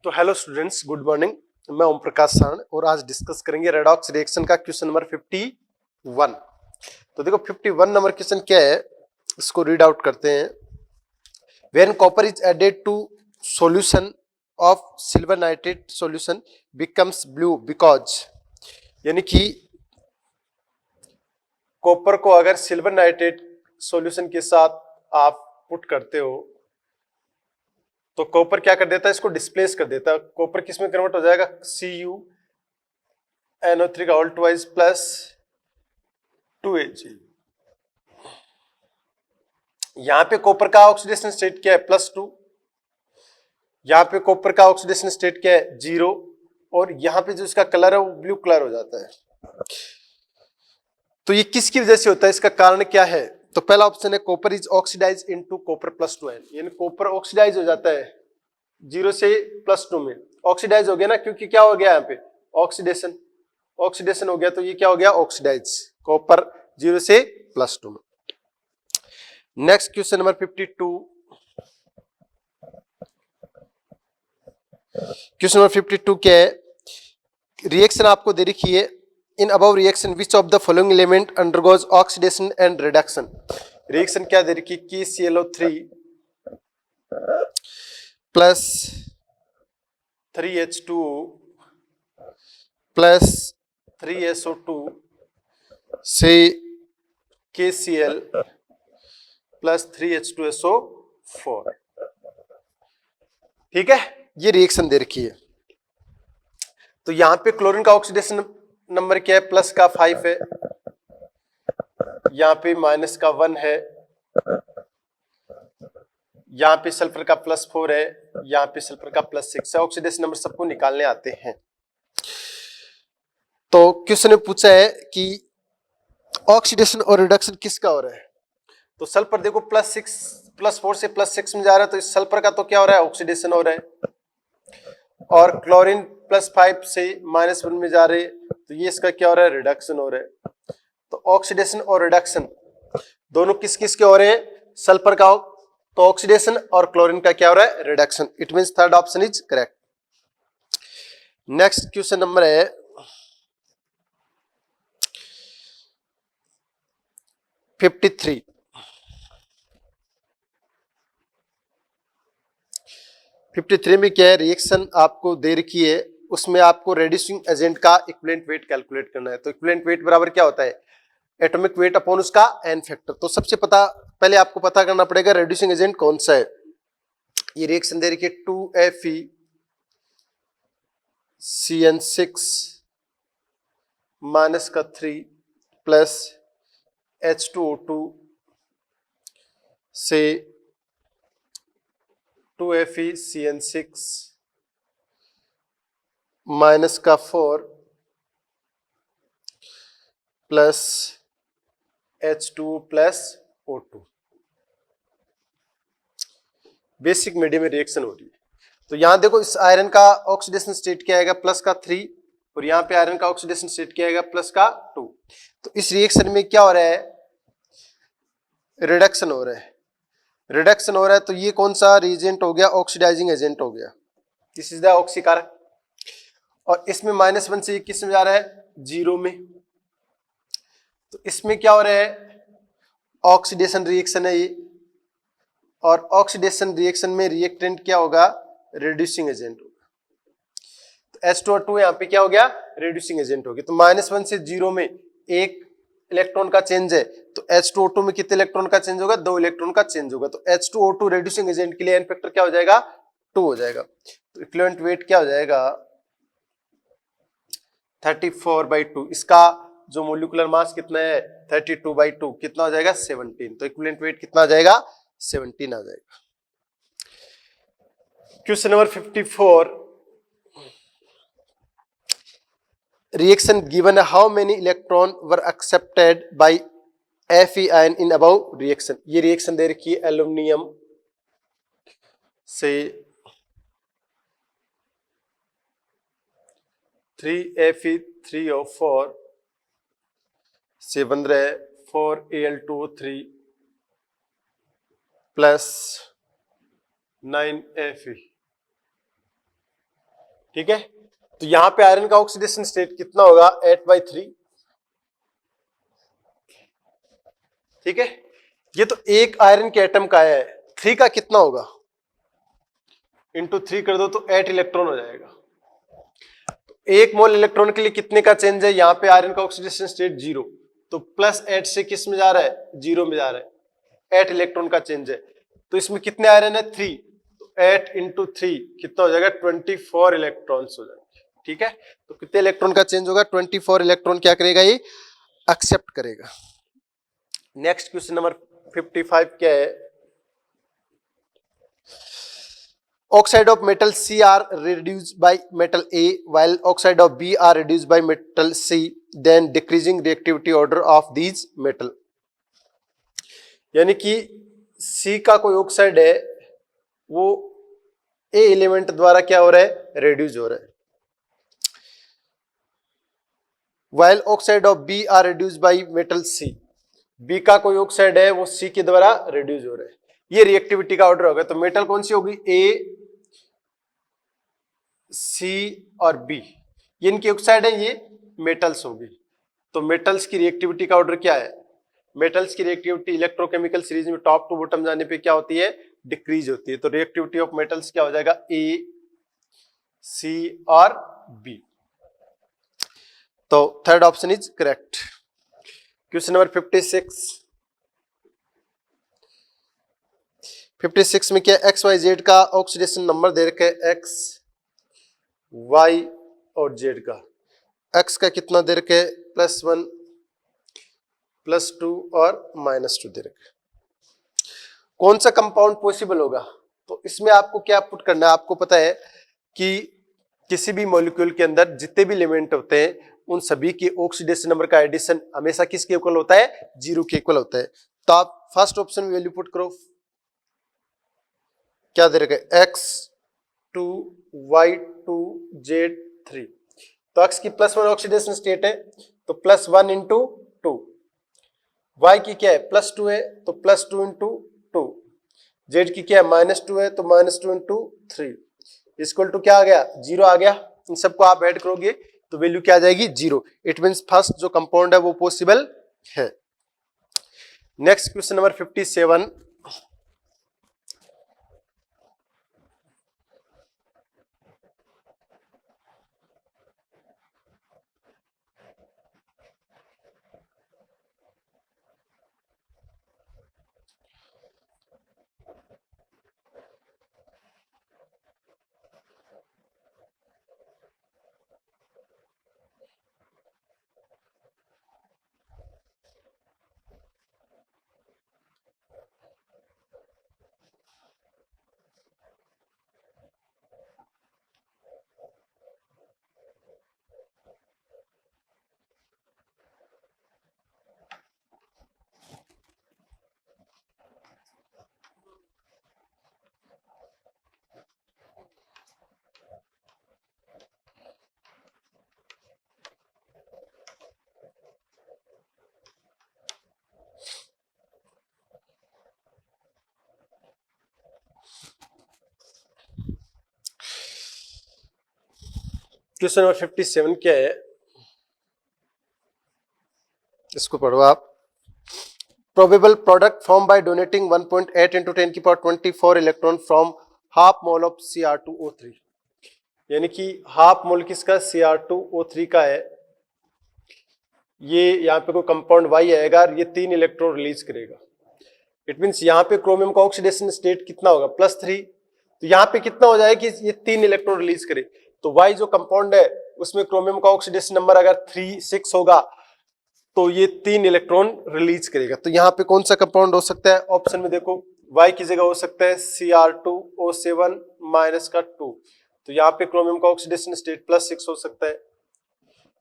तो hello students, good morning. मैं ओम प्रकाश साण और आज डिस्कस करेंगे रेडॉक्स रिएक्शन का क्वेश्चन नंबर 51। तो देखो 51 नंबर क्वेश्चन क्या है, इसको रीड आउट करते हैं। When copper is added to solution of silver nitrate solution becomes blue because, यानी कि कॉपर को अगर सिल्वर नाइट्रेट सॉल्यूशन के साथ आप पुट करते हो तो कॉपर क्या कर देता है, इसको डिस्प्लेस कर देता है। कॉपर किस में कन्वर्ट हो जाएगा, CuNO3 का ऑल्ट वाइज प्लस 2Ag। यहां पे कॉपर का ऑक्सीडेशन स्टेट क्या है, +2। यहां पे कॉपर का ऑक्सीडेशन स्टेट क्या है, 0। और यहां पे जो इसका कलर है वो ब्लू कलर हो जाता है। तो ये किसकी वजह से होता है, इसका कारण क्या है? तो पहला ऑप्शन है copper is oxidise into copper +2n, यानी कॉपर ऑक्सीडाइज हो जाता है 0 से +2 में। ऑक्सीडाइज हो गया ना, क्योंकि क्या हो गया यहाँ पे, ऑक्सीडेशन हो गया, तो ये क्या हो गया, ऑक्सीडाइज। कॉपर 0 से +2 में। Next question number 52। Question number 52 क्या है, रिएक्शन आपको दे रखी है। In above reaction which of the following element undergoes oxidation and reduction. Reaction क्या दे रखी है, KClO3 plus 3H2 plus 3SO2 से KCl प्लस 3H2SO4। ठीक है, ये रिएक्शन दे रखी है। तो यहां पे क्लोरीन का ऑक्सीडेशन नंबर क्या है, प्लस का 5 है, यहां पे माइनस का 1 है, यहां पे सल्फर का +4 है, यहां पे सल्फर का +6 है। ऑक्सीडेशन नंबर सबको निकालने आते हैं। तो क्वेश्चन में पूछा है कि ऑक्सीडेशन और रिडक्शन किसका हो रहा है। तो सल्फर देखो +4 से +6 में जा रहा है, तो इस सल्फर का तो क्या हो रहा है, ऑक्सीडेशन हो रहा है। और क्लोरीन +5 से -1 में जा रहे, तो ये इसका क्या हो रहा है, रिडक्शन हो रहा है। तो ऑक्सीडेशन और रिडक्शन दोनों किस किस के हो रहे हैं, सल्फर का तो ऑक्सीडेशन और क्लोरीन का क्या हो रहा है, reduction. It means third option is correct. Next question number है 53। 53 में क्या है, रिएक्शन आपको दे रखी है, उसमें आपको रेड्यूसिंग एजेंट का इक्विवेलेंट वेट कैलकुलेट करना है। तो इक्विवेलेंट वेट बराबर क्या होता है, एटॉमिक वेट अपॉन उसका n फैक्टर। तो सबसे पहले आपको पता करना पड़ेगा रेड्यूसिंग एजेंट कौन सा है। ये रिएक्शन दे रखी है 2FeCN6 माइनस का 3 प्लस H2O2 से 2FeCN6 माइनस का 4 plus H2 plus O2। Basic medium में रिएक्शन हो रही है। तो यहां देखो इस आयरन का ऑक्सीडेशन स्टेट क्या आएगा, प्लस का 3, और यहां पे आयरन का ऑक्सीडेशन स्टेट क्या आएगा, प्लस का 2। तो इस रिएक्शन में क्या हो रहा है, रिडक्शन हो रहा है। रिडक्शन हो रहा है, तो ये कौन सा रिएजेंट हो गया, ऑक्सीडाइजिंग एजेंट हो गया। दिस इज द ऑक्सीकारक। और इसमें -1 से किस में जा रहा है, 0 में। तो इसमें क्या हो रहा है, ऑक्सीडेशन रिएक्शन है ये। और ऑक्सीडेशन रिएक्शन में रिएक्टेंट क्या होगा, रिड्यूसिंग एजेंट होगा। तो H2O2 यहाँ पे क्या हो गया, रिड्यूसिंग एजेंट हो गया। तो -1 से 0 में 1 इलेक्ट्रॉन का चेंज है, तो H2O2 में कितने इलेक्ट्रॉन का चेंज होगा, 2 इलेक्ट्रॉन का चेंज होगा। तो H2O2 रिड्यूसिंग एजेंट के लिए n फैक्टर क्या हो जाएगा, 2 हो जाएगा। तो इक्विवेलेंट वेट क्या हो जाएगा, 34/2। इसका जो मोलिकुलर मास कितना है, 32/2, कितना हो जाएगा, 17। तो इक्विवेलेंट वेट कितना आ जाएगा, 17 आ जाएगा। Question number 54। Reaction given how many electron were accepted by Fe ion in above reaction। ये रिएक्शन दे रखी है एल्यूमिनियम से 3Fe3O4 से बन रहा है 4Al2O3 प्लस 9Fe। ठीक है, तो यहां पे आयरन का ऑक्सीडेशन स्टेट कितना होगा 8/3। ठीक है, ये तो एक आयरन के एटम का है, 3 का कितना होगा, इंटू 3 कर दो तो 8 इलेक्ट्रॉन हो जाएगा। तो एक मोल इलेक्ट्रॉन के लिए कितने का चेंज है, यहाँ पे आयरन का ऑक्सीडेशन स्टेट 0, तो +8 से किस में जा रहा है, 0 में जा रहा है, 8 इलेक्ट्रॉन का चेंज है। तो इसमें कितने आयरन है 3, तो 8 इंटू 3 कितना हो जाएगा 24 इलेक्ट्रॉन्स हो जाएंगे। ठीक है, तो कितने इलेक्ट्रॉन का चेंज होगा, 24 इलेक्ट्रॉन क्या करेगा, ये एक्सेप्ट करेगा। नेक्स्ट क्वेश्चन नंबर 55 क्या है, oxide of metal C are reduced by metal A while oxide of B are reduced by metal C, then decreasing reactivity order of these metal। यानी कि C का कोई ऑक्साइड है वो A element द्वारा क्या हो रहा है, रेड्यूस हो रहा है, while oxide of B are reduced by metal C, B का कोई ऑक्साइड है वो C के द्वारा रेड्यूस हो रहा है। ये रिएक्टिविटी का ऑर्डर होगा, तो मेटल कौन सी होगी, A, C और B, ये इनकी ऑक्साइड है, ये मेटल्स होगी। तो मेटल्स की रिएक्टिविटी का ऑर्डर क्या है, मेटल्स की रिएक्टिविटी इलेक्ट्रोकेमिकल सीरीज में टॉप टू बॉटम जाने पे क्या होती है, डिक्रीज होती है। तो रिएक्टिविटी ऑफ मेटल्स क्या हो जाएगा, A, C और B। तो third option is correct. Question number 56 में क्या एक्स वाई जेड का ऑक्सीडेशन नंबर दे रखा है, एक्स वाई और जेड का, एक्स का कितना दे रखा है, +1 +2 और -2 दे रखा है। कौन सा कंपाउंड पॉसिबल होगा, तो इसमें आपको क्या पुट करना है, आपको पता है कि किसी भी मॉलिक्यूल के अंदर जितने भी एलिमेंट होते हैं उन सभी के ऑक्सीडेशन नंबर का एडिशन हमेशा किसके इक्वल होता है, 0 के इक्वल होता है। तो आप फर्स्ट ऑप्शन में वैल्यू पुट करो, क्या दे रखा है, x2 y2 z3, तो x की +1 ऑक्सीडेशन स्टेट है तो +1 इंटू 2, y की क्या है +2 है तो +2 इंटू 2, z की क्या है -2 है तो -2 इंटू 3 इक्वल टू क्या आ गया, 0 आ गया। इन सबको आप ऐड करोगे तो वैल्यू क्या आ जाएगी, 0। इट मींस फर्स्ट जो कंपाउंड है वो पॉसिबल है। Next question number 57, question number 57 क्या है, इसको पढ़ो आप। Probable product form by donating 1.8 into 10⁻24 electron from half mole of Cr2O3, यानी कि हाफ मोल किसका, Cr2O3 का है। ये यहाँ पे कोई कंपाउंड Y आएगा और ये 3 इलेक्ट्रॉन रिलीज करेगा। इट मींस यहाँ पे क्रोमियम का ऑक्सीडेशन स्टेट कितना होगा, +3, तो यहाँ पे कितना हो जाएगा कि ये 3 इलेक्ट्रॉन रिलीज करे। तो Y जो कंपाउंड है उसमें क्रोमियम का ऑक्सीडेशन नंबर अगर 3, 6 होगा तो ये 3 इलेक्ट्रॉन रिलीज करेगा। तो यहाँ पे कौन सा कंपाउंड हो सकता है, ऑप्शन में देखो Y की जगह हो सकता है Cr2O7 -2, तो यहाँ पे क्रोमियम का ऑक्सीडेशन स्टेट +6 हो सकता है।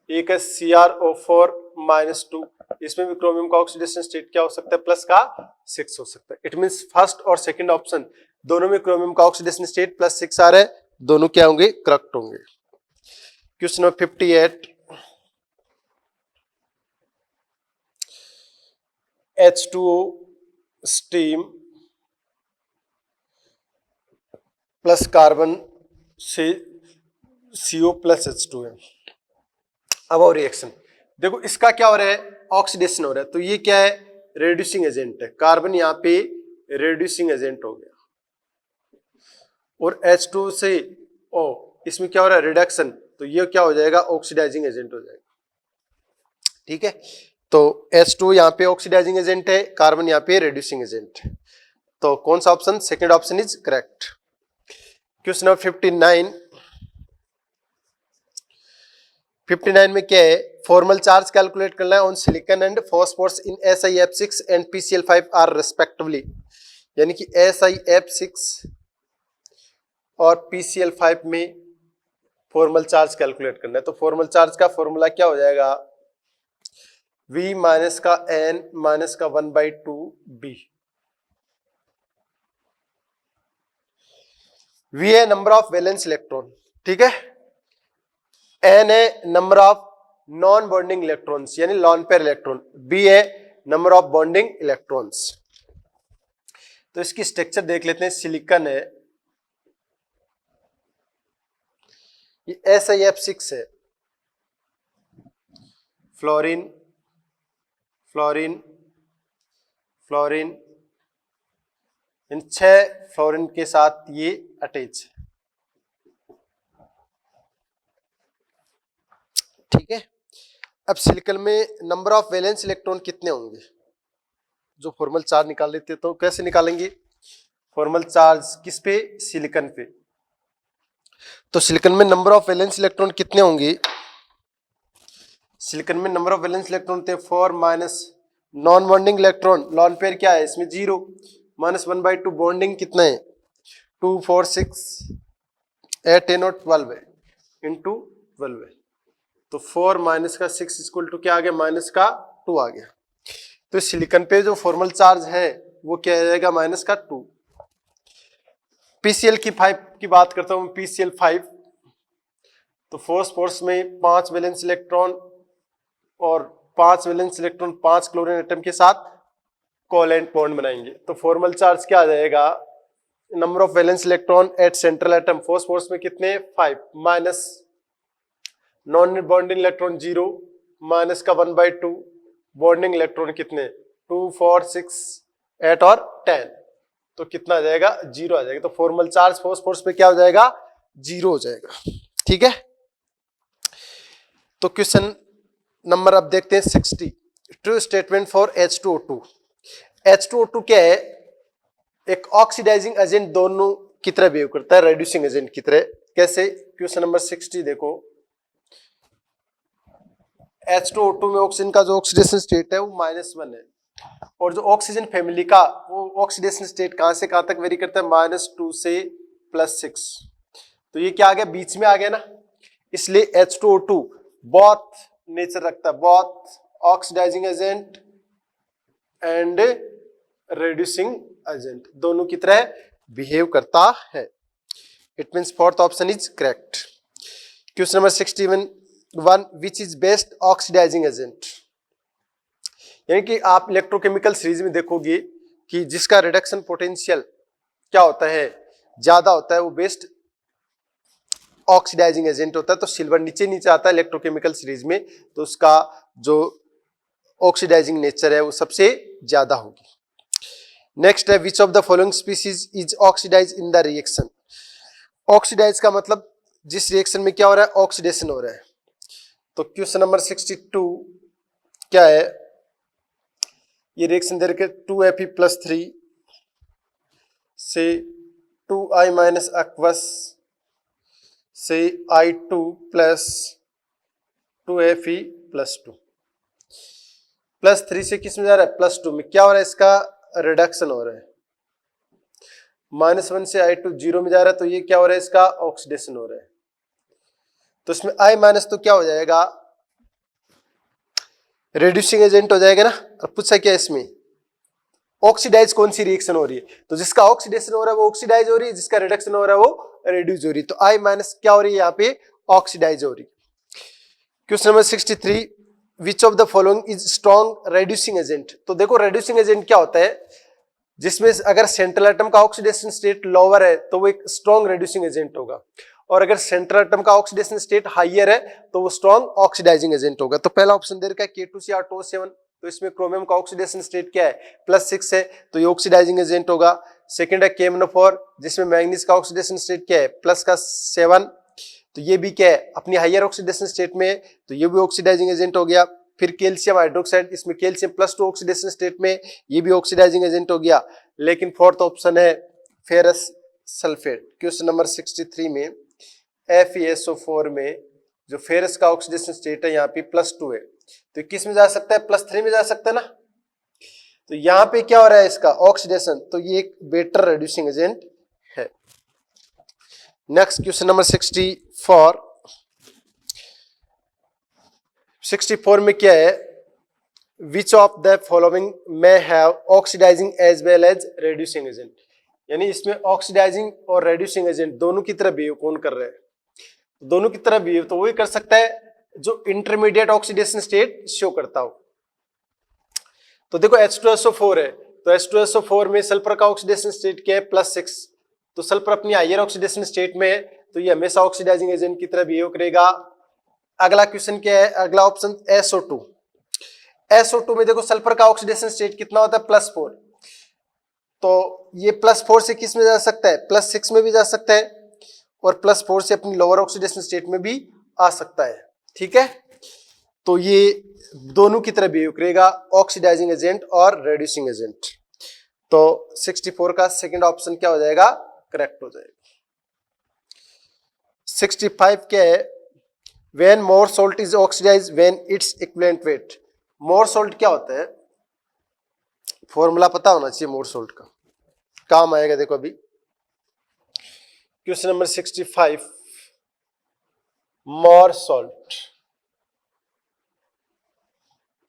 एक है CrO4 -2, इसमें भी क्रोमियम का ऑक्सीडेशन स्टेट क्या हो सकता है, +6 हो सकता है। इट मींस फर्स्ट और सेकंड ऑप्शन दोनों में क्रोमियम का ऑक्सीडेशन स्टेट +6 आ रहा है, दोनों क्या होंगे, करेक्ट होंगे। Question number 58, H2O steam plus carbon से CO प्लस H2 है। अब और रिएक्शन देखो, इसका क्या हो रहा है, ऑक्सीडेशन हो रहा है, तो ये क्या है, रेड्यूसिंग एजेंट है, कार्बन यहाँ पे रेड्यूसिंग एजेंट हो गया, और H2 से ओ इसमें क्या हो रहा है, रिडक्शन, तो ये क्या हो जाएगा, ऑक्सीडाइजिंग एजेंट हो जाएगा। ठीक है, तो H2 यहाँ पे ऑक्सीडाइजिंग एजेंट है, कार्बन यहाँ पे रेड्यूसिंग एजेंट है, तो कौन सा option, second option is correct. Question number 59 में क्या है, फॉर्मल चार्ज कैलकुलेट करना है on silicon and phosphorus in SiF6 and PCl5 are respectively, यानी कि SiF6 और PCl5 में फॉर्मल चार्ज कैलकुलेट करना है, तो फॉर्मल चार्ज का फॉर्मूला क्या हो जाएगा, V माइनस का N माइनस का 1/2B। V है नंबर ऑफ वैलेंस इलेक्ट्रॉन, ठीक है, N है number of non bonding electrons यानी लॉन पेयर इलेक्ट्रॉन, B है नंबर ऑफ बॉन्डिंग इलेक्ट्रॉन्स। तो इसकी स्ट्रक्चर देख लेते हैं, सिलिकॉन है, ये SiF6 है, फ्लोरीन फ्लोरीन फ्लोरीन, इन 6 फ्लोरीन के साथ ये अटैच है। ठीक है, अब सिलिकॉन में नंबर ऑफ वैलेंस इलेक्ट्रॉन कितने होंगे, जो फॉर्मल चार्ज निकाल लेते, तो कैसे निकालेंगे, फॉर्मल चार्ज किस पे, सिलिकॉन पे, तो सिलिकॉन में नंबर ऑफ वैलेंस इलेक्ट्रॉन कितने होंगे, सिलिकॉन में नंबर ऑफ वैलेंस इलेक्ट्रॉन थे 4 minus non bonding electron, lone pair क्या है इसमें 0, माइनस 1/2, बॉन्डिंग कितना है 2 4 6 8 10 और 12 है, इंटू 12 है, तो 4 माइनस का 6 इक्वल टू क्या आ गया, माइनस का 2 आ गया, तो सिलिकॉन पे जो फॉर्मल चार्ज है वो क्या आ जाएगा, माइनस का 2। PCl की 5 की बात करता हूं, PCl5, तो फॉस्फोरस में 5 वैलेंस इलेक्ट्रॉन और 5 वैलेंस इलेक्ट्रॉन 5 क्लोरीन एटम के साथ कोवेलेंट बॉन्ड बनाएंगे, तो फॉर्मल चार्ज क्या आ जाएगा, number of valence electron at central atom, phosphorus में कितने 5, minus non bonding electron 0, minus का 1/2, बॉन्डिंग इलेक्ट्रॉन कितने 2 4 6 8 और 10, तो कितना आ जाएगा, 0 आ जाएगा, तो फॉर्मल चार्ज फॉस्फोरस पे क्या हो जाएगा, 0 हो जाएगा। ठीक है, तो क्वेश्चन नंबर अब देखते हैं 60, true statement for H2O2। H2O2 क्या है, एक ऑक्सीडाइजिंग एजेंट दोनों की तरह बिहेव करता है, रेड्यूसिंग एजेंट की तरह, कैसे, क्वेश्चन नंबर 60 देखो, H2O2 में ऑक्सीजन का जो ऑक्सीडेशन स्टेट है वो -1 है, और जो ऑक्सीजन फैमिली का वो ऑक्सीडेशन स्टेट कहां से कहां तक वेरी करता है, -2 से +6, तो ये क्या आ गया, बीच में आ गया ना, इसलिए H2O2 बहुत नेचर रखता है, बहुत oxidising agent and reducing agent दोनों की तरह बिहेव करता है, it means fourth option is correct. Question number 61, which is best oxidising agent, यानी कि आप इलेक्ट्रोकेमिकल सीरीज में देखोगे कि जिसका रिडक्शन पोटेंशियल क्या होता है, ज्यादा होता है, वो बेस्ट ऑक्सीडाइजिंग एजेंट होता है, तो सिल्वर नीचे नीचे आता है इलेक्ट्रोकेमिकल सीरीज में, तो उसका जो ऑक्सीडाइजिंग नेचर है वो सबसे ज्यादा होगी। नेक्स्ट है, which of the following species is oxidise in the reaction, oxidise का मतलब जिस रिएक्शन में क्या हो रहा है, ऑक्सीडेशन हो रहा है, तो क्वेश्चन नंबर 62 क्या है, ये रिएक्शन दे रखे 2Fe+3 से 2I माइनस एक्वस से I2 प्लस 2Fe+2, +3 से किस में जा रहा है, +2 में, क्या हो रहा है, इसका रिडक्शन हो रहा है, -1 से I2 0 में जा रहा है, तो ये क्या हो रहा है, इसका ऑक्सीडेशन हो रहा है, तो इसमें I माइनस तो क्या हो जाएगा, रेड्यूसिंग एजेंट हो जाएगा ना, और पूछा क्या इसमें ऑक्सीडाइज कौन सी रिएक्शन हो रही है, तो जिसका ऑक्सीडेशन हो रहा है वो ऑक्सीडाइज हो रही है, जिसका रिडक्शन हो रहा है वो रेड्यूस हो रही है, तो I माइनस क्या हो रही है, यहाँ पे ऑक्सीडाइज हो रही है। Question number 63, which of the following is strong reducing agent, तो देखो रेड्यूसिंग एजेंट क्या होता है, जिसमें अगर सेंट्रल एटम का ऑक्सीडेशन स्टेट लोअर है तो वो एक स्ट्रॉन्ग रेड्यूसिंग एजेंट होगा, और अगर सेंट्रल एटम का ऑक्सीडेशन स्टेट हाइयर है तो वो स्ट्रॉन्ग ऑक्सीडाइजिंग एजेंट होगा। तो पहला ऑप्शन दे रखा है K2Cr2O7, तो इसमें क्रोमियम का ऑक्सीडेशन स्टेट क्या है +6 है, तो ये ऑक्सीडाइजिंग एजेंट होगा। सेकंड है KMnO4 जिसमें मैंगनीज का ऑक्सीडेशन स्टेट क्या है +7, तो ये भी क्या है अपनी हाइयर ऑक्सीडेशन स्टेट में है, तो ये भी ऑक्सीडाइजिंग एजेंट हो गया। फिर कैल्शियम हाइड्रोक्साइड, इसमें कैल्शियम +2 ऑक्सीडेशन स्टेट में, ये भी ऑक्सीडाइजिंग एजेंट हो गया। लेकिन फोर्थ ऑप्शन है फेरस सल्फेट। क्वेश्चन नंबर 63 में FeSO4 में जो फेरस का ऑक्सीडेशन स्टेट है यहाँ पे +2 है, तो किस में जा सकता है +3 में जा सकता है ना। तो यहाँ पे क्या हो रहा है इसका ऑक्सीडेशन, तो ये एक बेटर रिड्यूसिंग एजेंट है। नेक्स्ट क्वेश्चन नंबर 64 में क्या है, विच ऑफ द फॉलोइंग में have oxidising as well as reducing agent, यानी इसमें ऑक्सीडाइजिंग और रिड्यूसिंग एजेंट दोनों की तरह बिहेव कौन कर रहे हैं, दोनों की तरह बिहेव तो वही कर सकता है जो इंटरमीडिएट ऑक्सीडेशन स्टेट शो करता हो। तो देखो H2SO4 है, तो H2SO4 में सल्फर का ऑक्सीडेशन स्टेट क्या है +6, तो सल्फर अपनी हाइयर ऑक्सीडेशन स्टेट में है, तो ये हमेशा ऑक्सीडाइजिंग एजेंट की तरह बिहेव करेगा। अगला क्वेश्चन क्या है, अगला ऑप्शन SO2। SO2 में देखो सल्फर का ऑक्सीडेशन स्टेट कितना होता है +4, तो ये +4 से किस में जा सकता है +6 में भी जा सकता है, और +4 से अपनी लोअर ऑक्सीडेशन स्टेट में भी आ सकता है। ठीक है, तो ये दोनों की तरह बिहेव करेगा, ऑक्सीडाइजिंग एजेंट और रिड्यूसिंग एजेंट। तो 64 का सेकंड ऑप्शन क्या हो जाएगा, करेक्ट हो जाएगा। 65 क्या है, when more salt is oxidise when its equivalent weight. More salt क्या होता है, फॉर्मूला पता होना चाहिए मोर सॉल्ट का, काम आएगा। देखो अभी क्वेश्चन नंबर 65, मोर सॉल्ट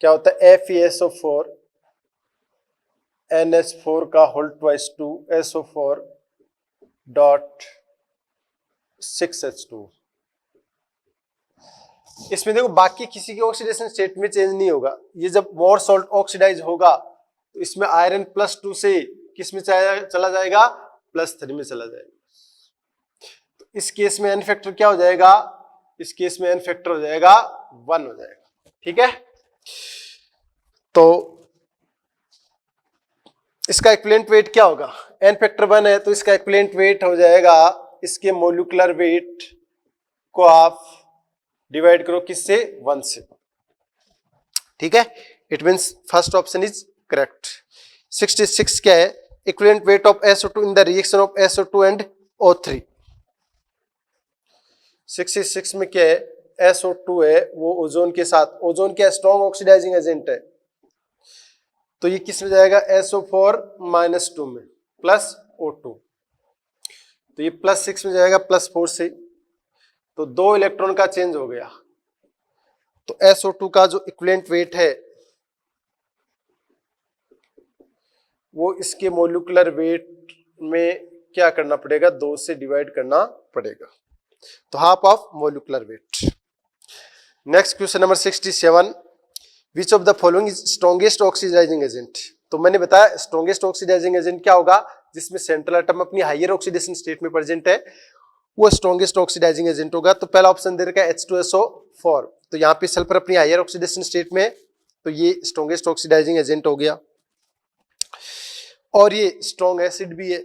क्या होता है, FeSO4 NH4 का whole twice 2 SO4 dot 6H2। इसमें देखो बाकी किसी की ऑक्सीडेशन स्टेट में चेंज नहीं होगा, ये जब मोर सॉल्ट ऑक्सीडाइज होगा तो इसमें आयरन +2 से किस में चला जाएगा +3 में चला जाएगा। तो इस केस में एन फैक्टर क्या हो जाएगा, इस केस में एन फैक्टर हो जाएगा 1 हो जाएगा। ठीक है, तो इसका इक्विवेलेंट वेट क्या होगा, एन फैक्टर 1 है तो इसका इक्विवेलेंट वेट हो जाएगा, इसके मोलिकुलर वेट को आप डिवाइड करो किससे 1 से। ठीक है, it means first option is correct. 66 क्या है, equivalent weight of SO2 in the reaction of SO2 and O3। 66 में क्या है, SO2 है वो ओजोन के साथ, ओजोन क्या स्ट्रॉन्ग ऑक्सीडाइजिंग एजेंट है, तो ये किस में जाएगा SO4 -2 में प्लस O2, तो ये +6 में जाएगा +4 से, तो 2 इलेक्ट्रॉन का चेंज हो गया। तो SO2 का जो इक्विवेलेंट वेट है वो इसके मोलिकुलर वेट में क्या करना पड़ेगा, 2 से डिवाइड करना पड़ेगा, तो half of molecular weight. Next question number 67, which of the following is strongest oxidising agent. तो मैंने बताया स्ट्रॉन्गेस्ट ऑक्सीडाइजिंग एजेंट क्या होगा, जिसमें सेंट्रल एटम अपनी हाइयर ऑक्सीडेशन स्टेट में प्रेजेंट है, वो स्ट्रॉन्गेस्ट ऑक्सीडाइजिंग एजेंट होगा। तो पहला ऑप्शन दे रखा है H2SO4, तो यहाँ पे सल्फर अपनी हाइयर ऑक्सीडेशन स्टेट में, तो ये स्ट्रॉन्गेस्ट ऑक्सीडाइजिंग एजेंट हो गया, और ये स्ट्रॉन्ग एसिड भी है।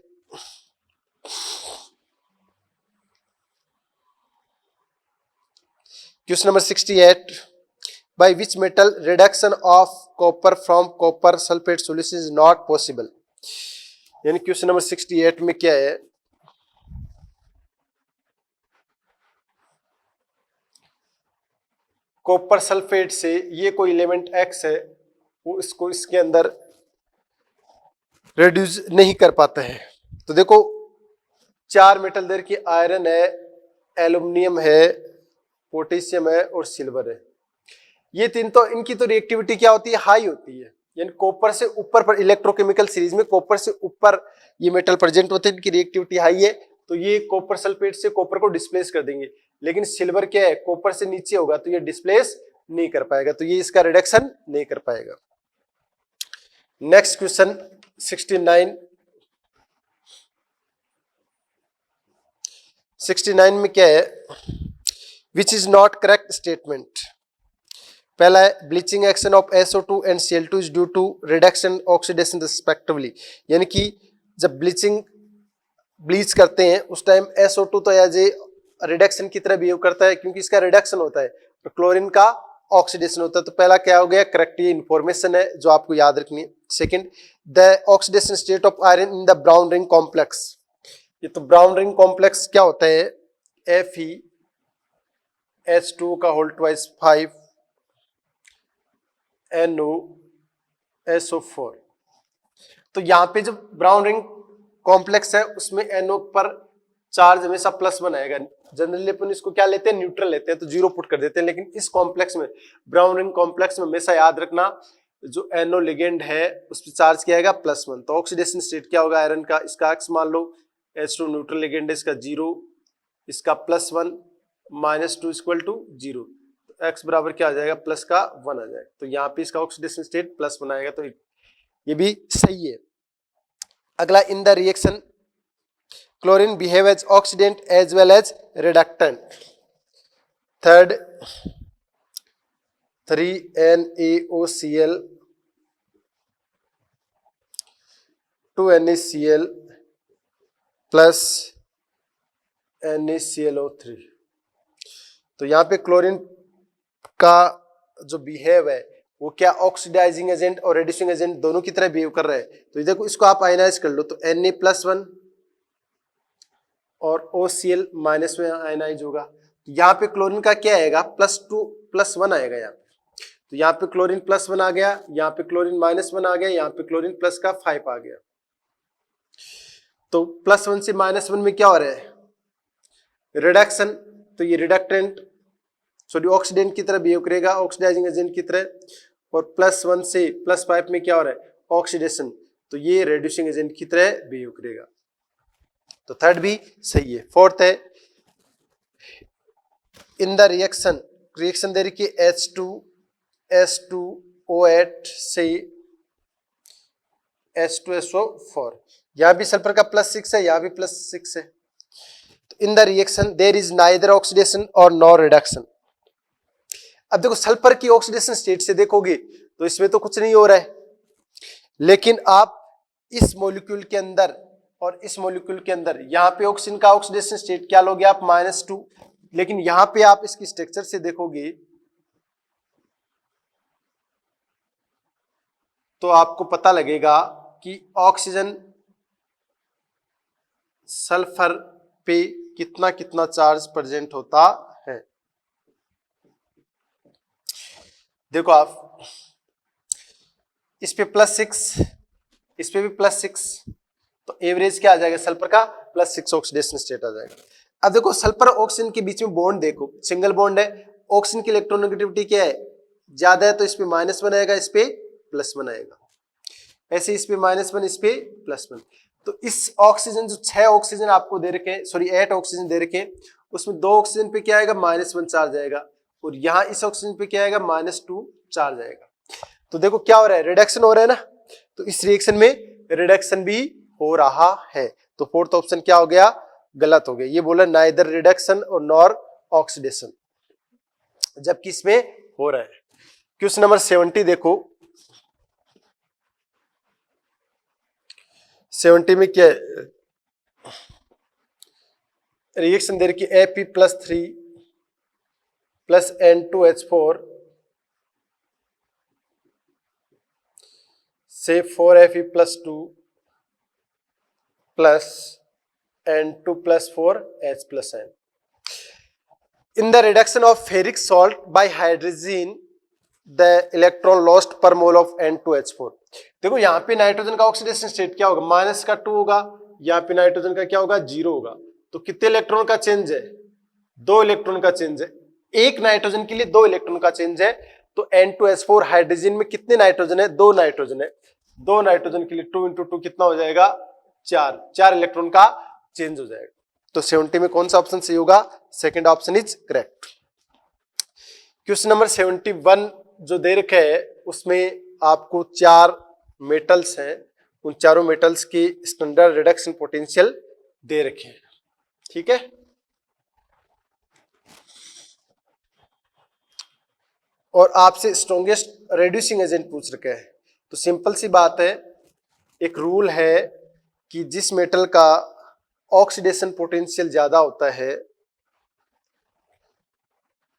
Question number 68, by which metal reduction of copper from copper sulfate solution is not possible। यानी क्वेश्चन नंबर 68 में क्या है, कॉपर सल्फेट से ये कोई एलिमेंट X है वो इसको इसके अंदर रिड्यूस नहीं कर पाता है। तो देखो 4 मेटल दर की आयरन है, एल्युमिनियम है, पोटेशियम है और सिल्वर है, ये तीन तो इनकी तो रिएक्टिविटी क्या होती है, हाई होती है, यानी कॉपर से ऊपर पर इलेक्ट्रोकेमिकल सीरीज में कॉपर से ऊपर ये मेटल प्रेजेंट होते हैं, इनकी रिएक्टिविटी हाई है, तो ये कॉपर सल्फेट से कॉपर को डिस्प्लेस कर देंगे। लेकिन सिल्वर क्या है, कॉपर से नीचे होगा तो ये डिस्प्लेस नहीं कर पाएगा, तो ये इसका रिडक्शन नहीं कर पाएगा। नेक्स्ट क्वेश्चन 69, 69 में क्या है, which is not correct statement. पहला है bleaching action of SO2 and Cl2 is due to reduction oxidation respectively, यानी कि जब ब्लीच करते हैं उस टाइम SO2 तो एज ए रिडक्शन की तरह बिहेव करता है क्योंकि इसका रिडक्शन होता है, तो क्लोरीन का ऑक्सीडेशन होता है। तो पहला क्या हो गया, करेक्ट, ये इंफॉर्मेशन है जो आपको याद रखनी है। Second, the oxidation state of iron in the brown ring complex, ये तो ब्राउन रिंग कॉम्प्लेक्स क्या होता है, FeH2 का होल ट्वाइस 5 NOSO4। तो यहाँ पे जो ब्राउन रिंग कॉम्प्लेक्स है उसमें NO पर चार्ज हमेशा +1 आएगा। जनरली अपन इसको क्या लेते हैं, न्यूट्रल लेते हैं, तो 0 पुट कर देते हैं, लेकिन इस कॉम्प्लेक्स में, ब्राउन रिंग कॉम्प्लेक्स में हमेशा याद रखना जो NO लिगेंड है उस पर चार्ज किया जाएगा +1। तो ऑक्सीडेशन स्टेट क्या होगा आयरन का, इसका X मान लो, H2 न्यूट्रल लिगेंड है, इसका 0, इसका +1 -2 = 0, तो X बराबर क्या आ जाएगा, प्लस का 1 आ जाएगा। तो यहाँ पे इसका ऑक्सीडेशन स्टेट +1 आएगा, तो ये भी सही है। अगला, इन the reaction chlorine behave as oxidant as well as reductant। Third, 3NaOCl 2NaCl plus NaClO3। तो यहाँ पे क्लोरीन का जो बिहेव है वो क्या, ऑक्सीडाइजिंग एजेंट और रेड्यूसिंग एजेंट दोनों की तरह बिहेव कर रहा है। तो देखो इसको आप आयनाइज कर लो, तो Na+1 और OCl माइनस में आयनाइज होगा। तो यहाँ पे क्लोरीन का क्या आएगा, +2 +1 आएगा यहाँ पे। तो यहाँ पे क्लोरीन +1 आ गया, यहाँ पे क्लोरीन -1 आ गया, यहाँ पे क्लोरीन प्लस का 5 आ गया। तो +1 से -1 में क्या हो रहा है, रिडक्शन। तो ये रिडक्टेंट सॉरी ऑक्सीडेंट की तरह बिहेव करेगा, ऑक्सीडाइजिंग एजेंट की तरह। और +1 से +5 में क्या हो रहा है, ऑक्सीडेशन, तो ये रेड्यूसिंग एजेंट की तरह बिहेव करेगा। तो थर्ड भी सही है। फोर्थ है, इन द रिएक्शन दे रखी है H2SO8 से H2SO4, यहां भी सल्फर का +6 है, यहां भी +6 है। तो in the reaction there is neither oxidation और नॉर रिडक्शन। अब देखो सल्फर की ऑक्सीडेशन स्टेट से देखोगे तो इसमें तो कुछ नहीं हो रहा है, लेकिन आप इस मॉलिक्यूल के अंदर और इस मॉलिक्यूल के अंदर, यहाँ पे ऑक्सीजन का ऑक्सीडेशन स्टेट क्या लोगे आप, -2, लेकिन यहां पे आप इसकी स्ट्रक्चर से देखोगे तो आपको पता लगेगा कि ऑक्सीजन सल्फर पे कितना कितना चार्ज प्रेजेंट होता है। देखो आप, इस पे +6, इस पे भी +6, तो एवरेज क्या आ जाएगा सल्फर का, +6 ऑक्सीडेशन स्टेट आ जाएगा। अब देखो सल्फर और ऑक्सीजन के बीच में बॉन्ड देखो, सिंगल बॉन्ड है, ऑक्सीजन की इलेक्ट्रोनेगेटिविटी क्या है, ज्यादा है, तो इस पे -1 आएगा, इस पे +1 आएगा। ऐसे इस पे -1, इस पे +1। तो इस ऑक्सीजन जो 6 ऑक्सीजन आपको दे रखे, सॉरी 8 ऑक्सीजन दे रखे, उसमें 2 ऑक्सीजन पे क्या आएगा, -1 चार्ज आएगा, और यहाँ इस ऑक्सीजन पे क्या आएगा, -2 चार्ज आएगा। तो देखो क्या हो रहा है, रिडक्शन हो रहा है ना, तो इस रिएक्शन में रिडक्शन भी हो रहा है। तो फोर्थ ऑप्शन क्या हो गया, गलत हो गया। ये बोला नाइदर रिडक्शन और नॉर ऑक्सीडेशन, जबकि इसमें हो रहा है। क्वेश्चन नंबर 70 देखो, 70 में क्या है, रिएक्शन दे रखी Ap+3 प्लस N2H4 से 4Fe+2 plus N2+4H+N। In the reduction of ferric salt by hydrazine, the electron lost per mole of N2H4। देखो यहाँ पे नाइट्रोजन का ऑक्सीडेशन स्टेट क्या होगा, -2 होगा, यहाँ पे नाइट्रोजन का क्या होगा, 0 होगा। तो कितने इलेक्ट्रॉन का चेंज है, 2 इलेक्ट्रॉन का चेंज है, एक नाइट्रोजन के लिए 2 इलेक्ट्रॉन का चेंज है। तो N2H4 हाइड्रोजन में कितने नाइट्रोजन है, 2 नाइट्रोजन है, 2 नाइट्रोजन के लिए 2 × 2 कितना हो जाएगा, 4 इलेक्ट्रॉन का चेंज हो जाएगा। तो 70 में कौन सा ऑप्शन सही होगा, second option is correct. Question number 71 जो दे रखे है उसमें आपको 4 मेटल्स हैं, उन चारों मेटल्स की स्टैंडर्ड रिडक्शन पोटेंशियल दे रखे हैं, ठीक है। और आपसे स्ट्रॉन्गेस्ट रेड्यूसिंग एजेंट पूछ रखा है। तो सिंपल सी बात है, एक रूल है कि जिस मेटल का ऑक्सीडेशन पोटेंशियल ज्यादा होता है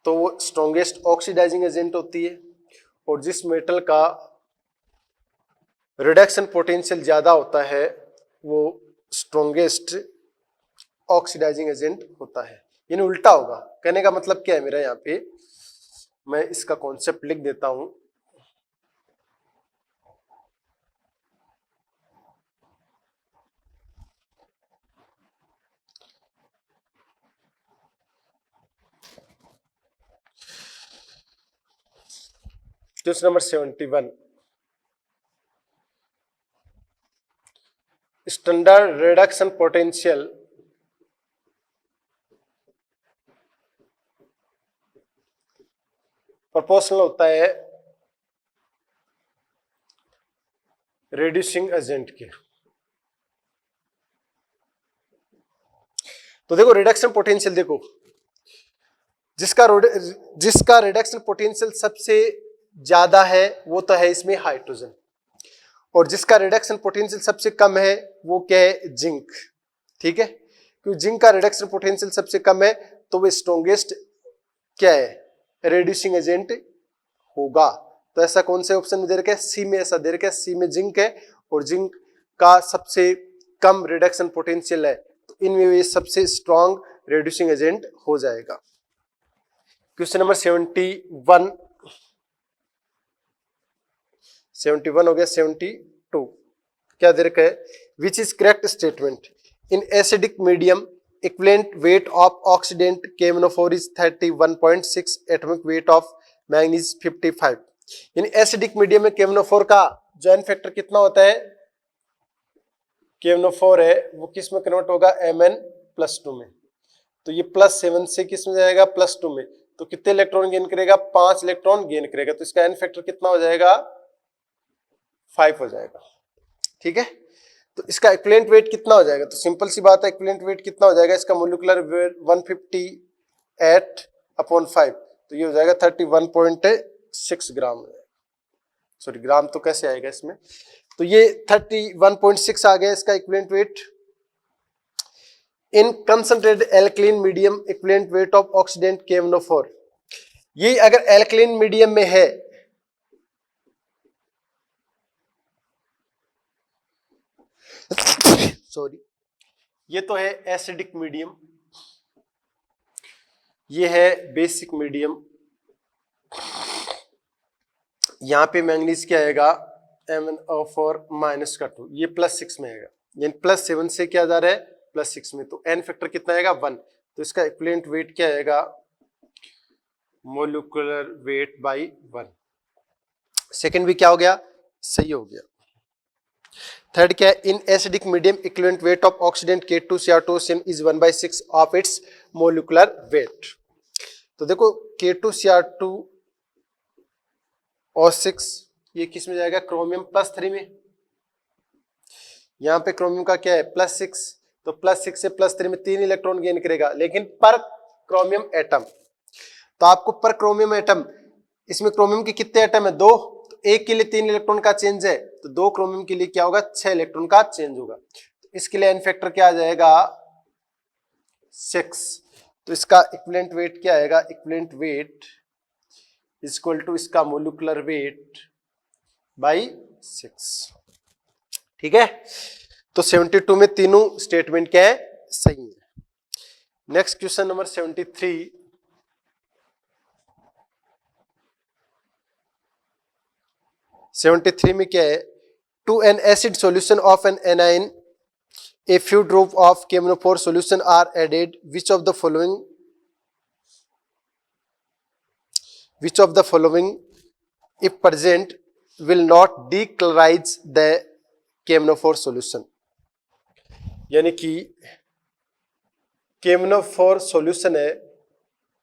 तो वो स्ट्रॉन्गेस्ट ऑक्सीडाइजिंग एजेंट होती है, और जिस मेटल का रिडक्शन पोटेंशियल ज्यादा होता है वो स्ट्रॉन्गेस्ट ऑक्सीडाइजिंग एजेंट होता है। यानी उल्टा होगा। कहने का मतलब क्या है मेरा, यहाँ पे मैं इसका कॉन्सेप्ट लिख देता हूं। Question number 71, standard reduction potential proportional होता है रिड्यूसिंग एजेंट के। तो देखो रिडक्शन पोटेंशियल, देखो जिसका रिडक्शन पोटेंशियल सबसे ज्यादा है वो तो है इसमें हाइड्रोजन, और जिसका रिडक्शन पोटेंशियल सबसे कम है वो क्या है, जिंक। ठीक है, क्योंकि जिंक का रिडक्शन पोटेंशियल सबसे कम है तो वो स्ट्रॉन्गेस्ट क्या है, रिड्यूसिंग एजेंट होगा। तो ऐसा कौन से ऑप्शन में दे रखा है, सी में ऐसा दे रखा है, सी में जिंक है और जिंक का सबसे कम रिडक्शन पोटेंशियल है, तो इनमें ये सबसे स्ट्रॉन्ग रिड्यूसिंग एजेंट हो जाएगा। क्वेश्चन नंबर 71 हो गया। 72 क्या दे रखा है, which is correct statement, in acidic medium equivalent weight of oxidant KMnO4 is 31.6, atomic weight of manganese 55। In acidic medium में KMnO4 का जॉइंट फैक्टर कितना होता है, KMnO4 है वो किस में कन्वर्ट होगा, Mn+2 में। तो ये +7 से किस में जाएगा, +2 में। तो कितने इलेक्ट्रॉन गेन करेगा, 5 इलेक्ट्रॉन गेन करेगा। तो इसका एन फैक्टर कितना हो जाएगा, 5 हो जाएगा। ठीक है, तो इसका इक्विवेलेंट वेट कितना हो जाएगा, तो सिंपल सी बात है, इक्विवेलेंट वेट कितना हो जाएगा, इसका मोलिकुलर वेट 158/5, तो ये हो जाएगा 31.6 ग्राम। सॉरी ग्राम तो कैसे आएगा इसमें, तो ये 31.6 आ गया इसका equivalent weight. In concentrated alkaline medium equivalent weight of oxidant KMnO4, ये अगर एल्कलीन मीडियम में है सॉरी, ये तो है एसिडिक मीडियम, ये है बेसिक मीडियम, यहां पे मैंगनीज क्या आएगा, MnO4-2, ये +6 में आएगा, यानी +7 से क्या जा रहा है, +6 में। तो एन फैक्टर कितना आएगा, 1। तो इसका इक्विवेलेंट वेट क्या आएगा, मोलिकुलर वेट बाई 1। सेकेंड भी क्या हो गया, सही हो गया। थर्ड क्या है, in acidic medium equivalent weight of oxidant K2Cr2 is 1/6 of its molecular weight. तो देखो K2Cr2O6 ये किस में जाएगा, क्रोमियम +3 में। यहां पे क्रोमियम का क्या है, +6, तो +6 से +3 में 3 इलेक्ट्रॉन गेन करेगा, लेकिन पर क्रोमियम एटम। तो आपको पर क्रोमियम एटम, इसमें क्रोमियम के कितने एटम है, 2, तो एक के लिए 3 इलेक्ट्रॉन का चेंज है, तो 2 क्रोमियम के लिए क्या होगा, 6 इलेक्ट्रॉन का चेंज होगा। तो इसके लिए एन फैक्टर क्या आ जाएगा, 6। तो इसका इक्विवेलेंट वेट क्या आएगा, इक्विवेलेंट वेट इक्वल टू इसका मोलिकुलर वेट बाई 6। ठीक है, तो 72 में तीनों स्टेटमेंट क्या है, सही है। नेक्स्ट क्वेश्चन नंबर 73, में क्या है, to an acid solution of an anion a few drop of KMnO4 solution are added, which of the following if present will not decolorize the KMnO4 solution। यानी कि KMnO4 solution है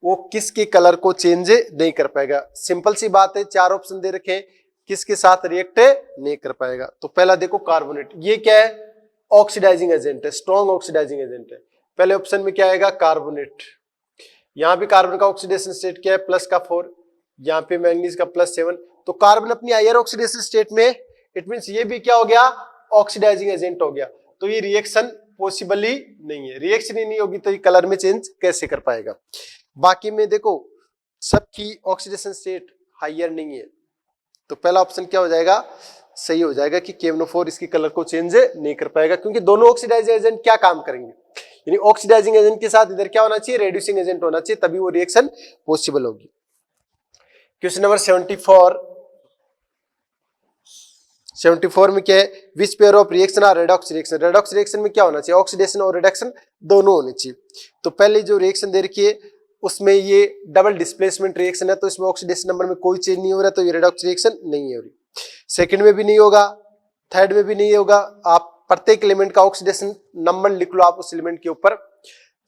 वो किसके colour को change नहीं कर पाएगा। Simple सी बात है, 4 ऑप्शन दे रखे, किसके साथ रिएक्ट नहीं कर पाएगा। तो पहला देखो कार्बोनेट, ये क्या है, ऑक्सीडाइजिंग एजेंट है, स्ट्रॉन्ग ऑक्सीडाइजिंग एजेंट है। पहले ऑप्शन में क्या आएगा, कार्बोनेट। यहां भी कार्बन का ऑक्सीडेशन स्टेट क्या है, +4, यहाँ पे मैंगनीज का +7, तो कार्बन अपनी हायर ऑक्सीडेशन स्टेट में, इट मींस ये भी क्या हो गया, ऑक्सीडाइजिंग एजेंट हो गया। तो ये रिएक्शन पॉसिबल ही नहीं है, रिएक्शन ही नहीं होगी तो ये कलर में चेंज कैसे कर पाएगा। बाकी में देखो सबकी ऑक्सीडेशन स्टेट हायर नहीं है, तो पहला ऑप्शन क्या हो जाएगा, सही हो जाएगा कि KMnO4 इसकी कलर को चेंज नहीं कर पाएगा, क्योंकि दोनों ऑक्सीडाइजिंग एजेंट क्या काम करेंगे, यानी ऑक्सीडाइजिंग एजेंट के साथ इधर क्या होना चाहिए, रेड्यूसिंग एजेंट होना चाहिए, तभी वो रिएक्शन पॉसिबल होगी। क्वेश्चन नंबर 74 में क्या है, which pair of reaction are redox reaction, redox reaction में क्या होना चाहिए, ऑक्सीडेशन और रिडक्शन दोनों होने चाहिए। तो पहले जो रिएक्शन दे रखी है उसमें ये डबल डिस्प्लेसमेंट रिएक्शन है, तो इसमें ऑक्सीडेशन नंबर में कोई चेंज नहीं हो रहा, तो ये रेडॉक्स रिएक्शन नहीं हो रही। सेकंड में भी नहीं होगा, थर्ड में भी नहीं होगा, आप प्रत्येक एलिमेंट का ऑक्सीडेशन नंबर लिख लो, आप उस एलिमेंट के ऊपर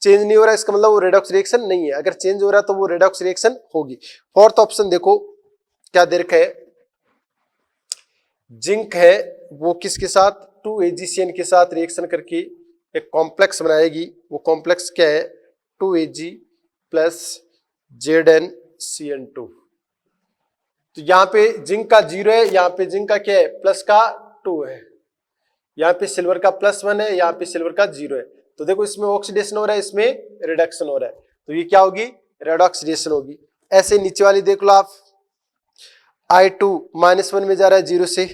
चेंज नहीं हो रहा, इसका मतलब वो रेडॉक्स रिएक्शन नहीं है, अगर चेंज हो रहा है तो वो रेडॉक्स रिएक्शन होगी। फोर्थ ऑप्शन देखो क्या दे रखा है, जिंक है वो किसके साथ, 2AgCN के साथ रिएक्शन करके एक कॉम्प्लेक्स बनाएगी, वो कॉम्प्लेक्स क्या है, 2Ag प्लस ZnCN2। तो यहाँ पे जिंक का 0 है, यहाँ पे जिंक का क्या है, प्लस का 2 है, यहाँ पे सिल्वर का +1 है, यहाँ पे सिल्वर का 0 है। तो देखो इसमें ऑक्सीडेशन हो रहा है, इसमें रिडक्शन हो रहा है, तो ये क्या होगी, रेडॉक्स रिएक्शन होगी। ऐसे नीचे वाली देख लो आप, I2 -1 में जा रहा है 0 से,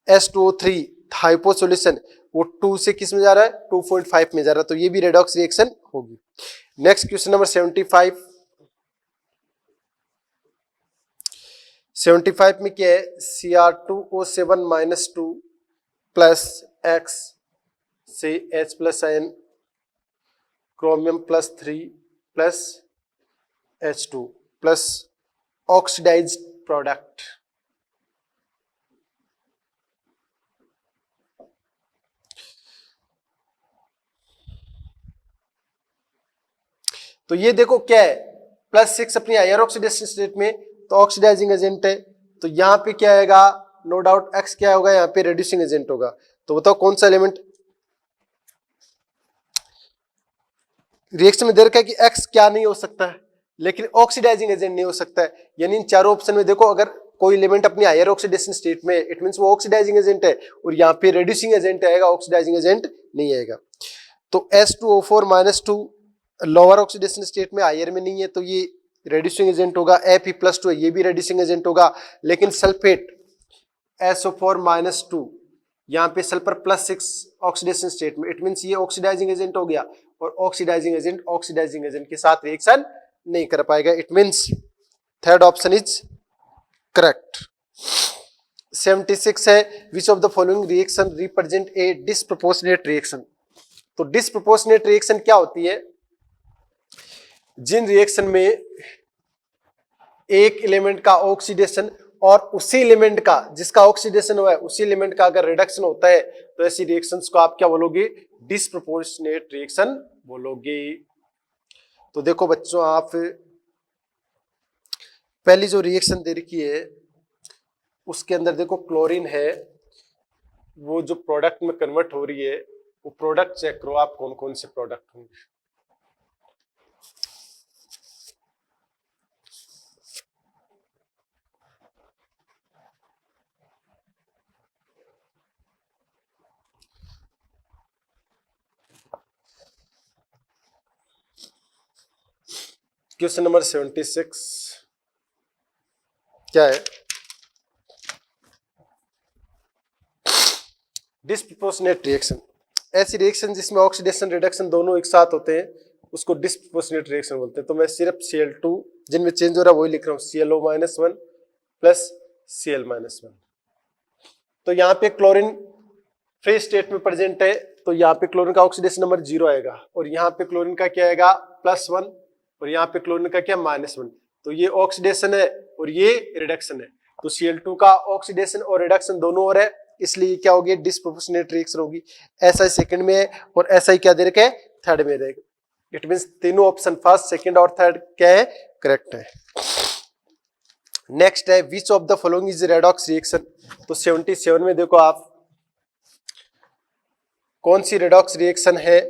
S2O3 हाइपो सॉल्यूशन वो 2 से किस में जा रहा है, 2.5 में जा रहा है, तो ये भी रेडॉक्स रिएक्शन होगी। नेक्स्ट क्वेश्चन नंबर 75 में क्या है, Cr2O7 - 2 प्लस X से H plus ion chromium +3 plus H2 plus oxidised product. तो ये देखो क्या है, +6 अपनी हायर ऑक्सीडेशन स्टेट में, तो ऑक्सीडाइजिंग एजेंट है, तो यहाँ पे क्या आएगा, नो डाउट X क्या होगा, यहाँ पे रेड्यूसिंग एजेंट होगा। तो बताओ कौन सा एलिमेंट रिएक्शन में दे रखा है कि X क्या नहीं हो सकता है, लेकिन ऑक्सीडाइजिंग एजेंट नहीं हो सकता है, यानी इन चारों ऑप्शन में देखो अगर कोई एलिमेंट अपनी हायर ऑक्सीडेशन स्टेट में, इट मींस वो ऑक्सीडाइजिंग एजेंट है, और यहाँ पे रेड्यूसिंग एजेंट आएगा, ऑक्सीडाइजिंग एजेंट नहीं आएगा। तो S2O4 - 2 लोअर ऑक्सीडेशन स्टेट में, हायर में नहीं है, तो ये रेड्यूसिंग एजेंट होगा। Fe+2 ये भी रेड्यूसिंग एजेंट होगा, लेकिन सल्फेट SO4 - 2 यहाँ पे सल्फर +6 ऑक्सीडेशन स्टेट में, इट मींस ये ऑक्सीडाइजिंग एजेंट हो गया, और ऑक्सीडाइजिंग एजेंट के साथ रिएक्शन नहीं कर पाएगा, it means third option is correct. 76 है, which of the following reaction represent a disproportionate reaction. तो डिस्प्रोपोर्शनेट रिएक्शन क्या होती है, जिन रिएक्शन में एक एलिमेंट का ऑक्सीडेशन और उसी एलिमेंट का जिसका ऑक्सीडेशन हुआ है उसी एलिमेंट का अगर रिडक्शन होता है, तो ऐसी रिएक्शंस को आप क्या बोलोगे, डिस्प्रोपोर्शनेट रिएक्शन बोलोगे। तो देखो बच्चों, आप पहली जो रिएक्शन दे रखी है उसके अंदर देखो क्लोरीन है, वो जो प्रोडक्ट में कन्वर्ट हो रही है, वो प्रोडक्ट चेक करो आप कौन कौन से प्रोडक्ट होंगे। क्वेश्चन नंबर 76 क्या है, डिस्प्रोपोर्शनेट रिएक्शन, ऐसी रिएक्शन जिसमें ऑक्सीडेशन रिडक्शन दोनों एक साथ होते हैं उसको डिस्प्रोपोर्शनेट रिएक्शन बोलते हैं। तो मैं सिर्फ Cl2 जिनमें चेंज हो रहा है वही लिख रहा हूँ, ClO-1 प्लस Cl-1। तो यहाँ पे क्लोरीन फ्री स्टेट में प्रेजेंट है, तो यहाँ पे क्लोरीन का ऑक्सीडेशन नंबर 0 आएगा, और यहाँ पे क्लोरीन का क्या आएगा, +1, और यहाँ पे क्लोरीन का क्या, -1। तो ये ऑक्सीडेशन है और ये रिडक्शन है, तो Cl2 का ऑक्सीडेशन और रिडक्शन दोनों हो रहा है, इसलिए क्या होगी, डिस्प्रोपोर्शनेट रिएक्शन होगी। ऐसा ही सेकंड में है, और ऐसा ही क्या दे रखा है, थर्ड में रहेगा। इट मींस तीनों ऑप्शन फर्स्ट, सेकंड और थर्ड क्या है, करेक्ट है। नेक्स्ट है, which of the following is redox reaction. तो 77 में देखो आप कौन सी रेडॉक्स रिएक्शन है,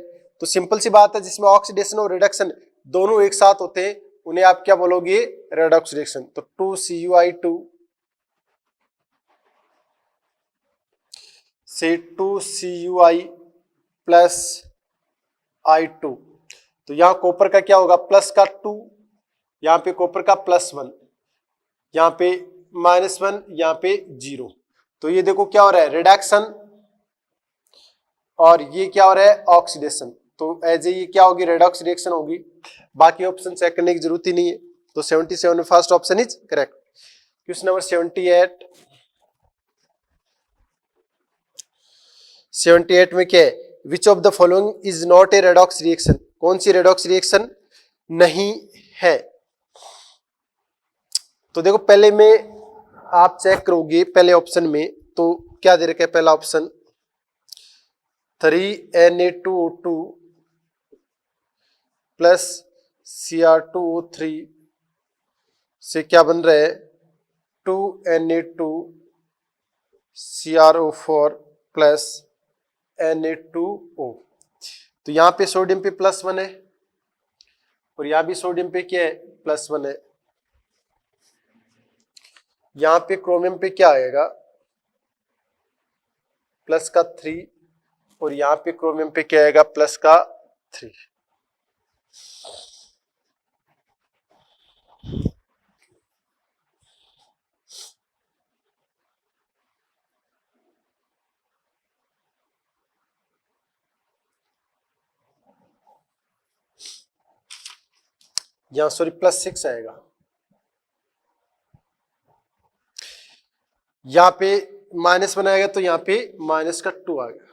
तो सिंपल सी बात है, जिसमें ऑक्सीडेशन और रिडक्शन दोनों एक साथ होते हैं उन्हें आप क्या बोलोगे, रेडॉक्स रिएक्शन, तो 2CuI2 से 2Cui प्लस I2, तो यहां कॉपर का क्या होगा, प्लस का 2, यहां पे कॉपर का +1, यहां पे -1, यहां पे 0। तो ये देखो क्या हो रहा है, रिडक्शन, और ये क्या हो रहा है, ऑक्सीडेशन। तो एज ए ये क्या होगी, रेडॉक्स रिएक्शन होगी। बाकी ऑप्शन चेक करने की जरूरत ही नहीं है। तो 77 में first option is correct. Question number 78 में क्या है, which of the following is not A redox reaction, कौन सी रेडॉक्स रिएक्शन नहीं है। तो देखो पहले में आप चेक करोगे पहले ऑप्शन में, तो क्या दे रखा है, पहला ऑप्शन 3Na2O2 प्लस Cr2O3 से क्या बन रहा है, 2Na2CrO4 प्लस Na2O। तो यहां पे सोडियम पे +1 है और यहां भी सोडियम पे क्या है, +1 है। यहां पे क्रोमियम पे क्या आएगा, प्लस का 3, और यहां पे क्रोमियम पे क्या आएगा, प्लस का 3। यहां सॉरी +6 आएगा, यहां पे -1 आएगा, तो यहां पे -2 आ गया।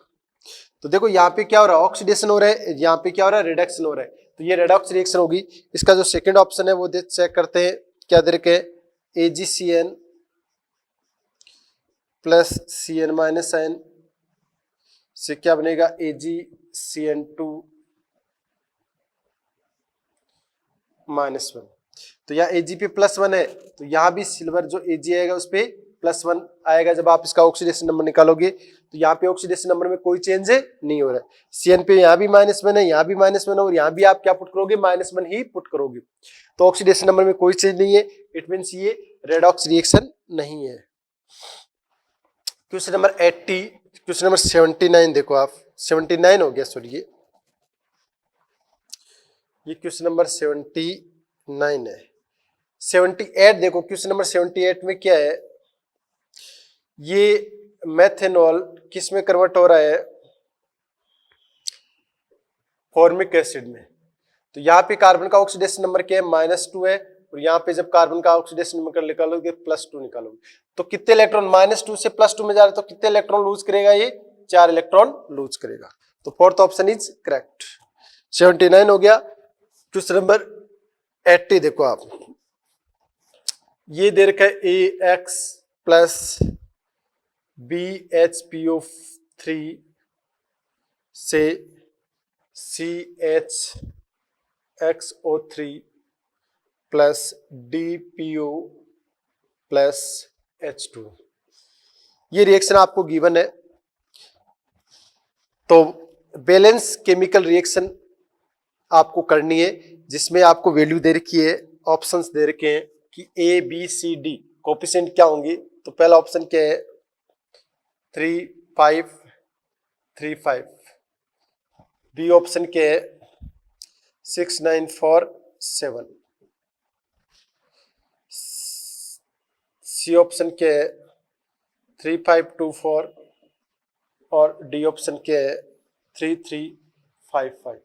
तो देखो यहाँ पे क्या हो रहा है, ऑक्सीडेशन हो रहा है, यहाँ पे क्या हो रहा है, रिडक्शन हो रहा है। तो ये रेडॉक्स रिएक्शन होगी। इसका जो सेकंड ऑप्शन है वो चेक करते हैं, क्या दे रखे, AgCN प्लस Cn-N से क्या बनेगा, AgCN2 -1। तो यहाँ Ag पे +1 है, तो यहाँ भी सिल्वर जो Ag आएगा उस पे +1 आएगा। जब आप इसका ऑक्सीडेशन नंबर निकालोगे तो यहाँ पे ऑक्सीडेशन नंबर में कोई चेंज नहीं हो रहा है। Cn पे यहाँ भी -1 है, यहाँ भी -1 है, और यहाँ भी आप क्या पुट करोगे, -1 ही पुट करोगे। तो ऑक्सीडेशन नंबर में कोई चेंज नहीं है, इट मीन्स ये रेडॉक्स रिएक्शन नहीं है। क्वेश्चन नंबर 80, क्वेश्चन नंबर 79 देखो आप, 79 हो गया सॉरी, ये क्वेश्चन नंबर 79 है। 78 देखो, क्वेश्चन नंबर 78 में क्या है, ये मेथेनॉल किस में कन्वर्ट हो रहा है, फॉर्मिक एसिड में। तो यहाँ पे कार्बन का ऑक्सीडेशन नंबर क्या है, -2 है, और यहाँ पे जब कार्बन का ऑक्सीडेशन नंबर निकालोगे +2 निकालोगे, तो कितने इलेक्ट्रॉन, -2 से +2 में जा रहे, तो कितने इलेक्ट्रॉन लूज करेगा, ये 4 इलेक्ट्रॉन लूज करेगा। तो फोर्थ ऑप्शन इज करेक्ट। 79 हो गया। क्वेश्चन नंबर 80 देखो आप, ये दे रखा है AX प्लस BHPO3 से CHXO3 plus DPO plus H2। ये रिएक्शन आपको गिवन है। तो बैलेंस केमिकल रिएक्शन आपको करनी है, जिसमें आपको वैल्यू दे रखी है, ऑप्शंस दे रखे हैं कि ABCD कोएफिशिएंट क्या होंगे। तो पहला ऑप्शन क्या है, 3, 5, 3, 5। बी ऑप्शन क्या है, 6, 9, 4, 7। सी ऑप्शन क्या है, 3, 5, 2, 4, और डी ऑप्शन क्या है, 3, 3, 5, 5।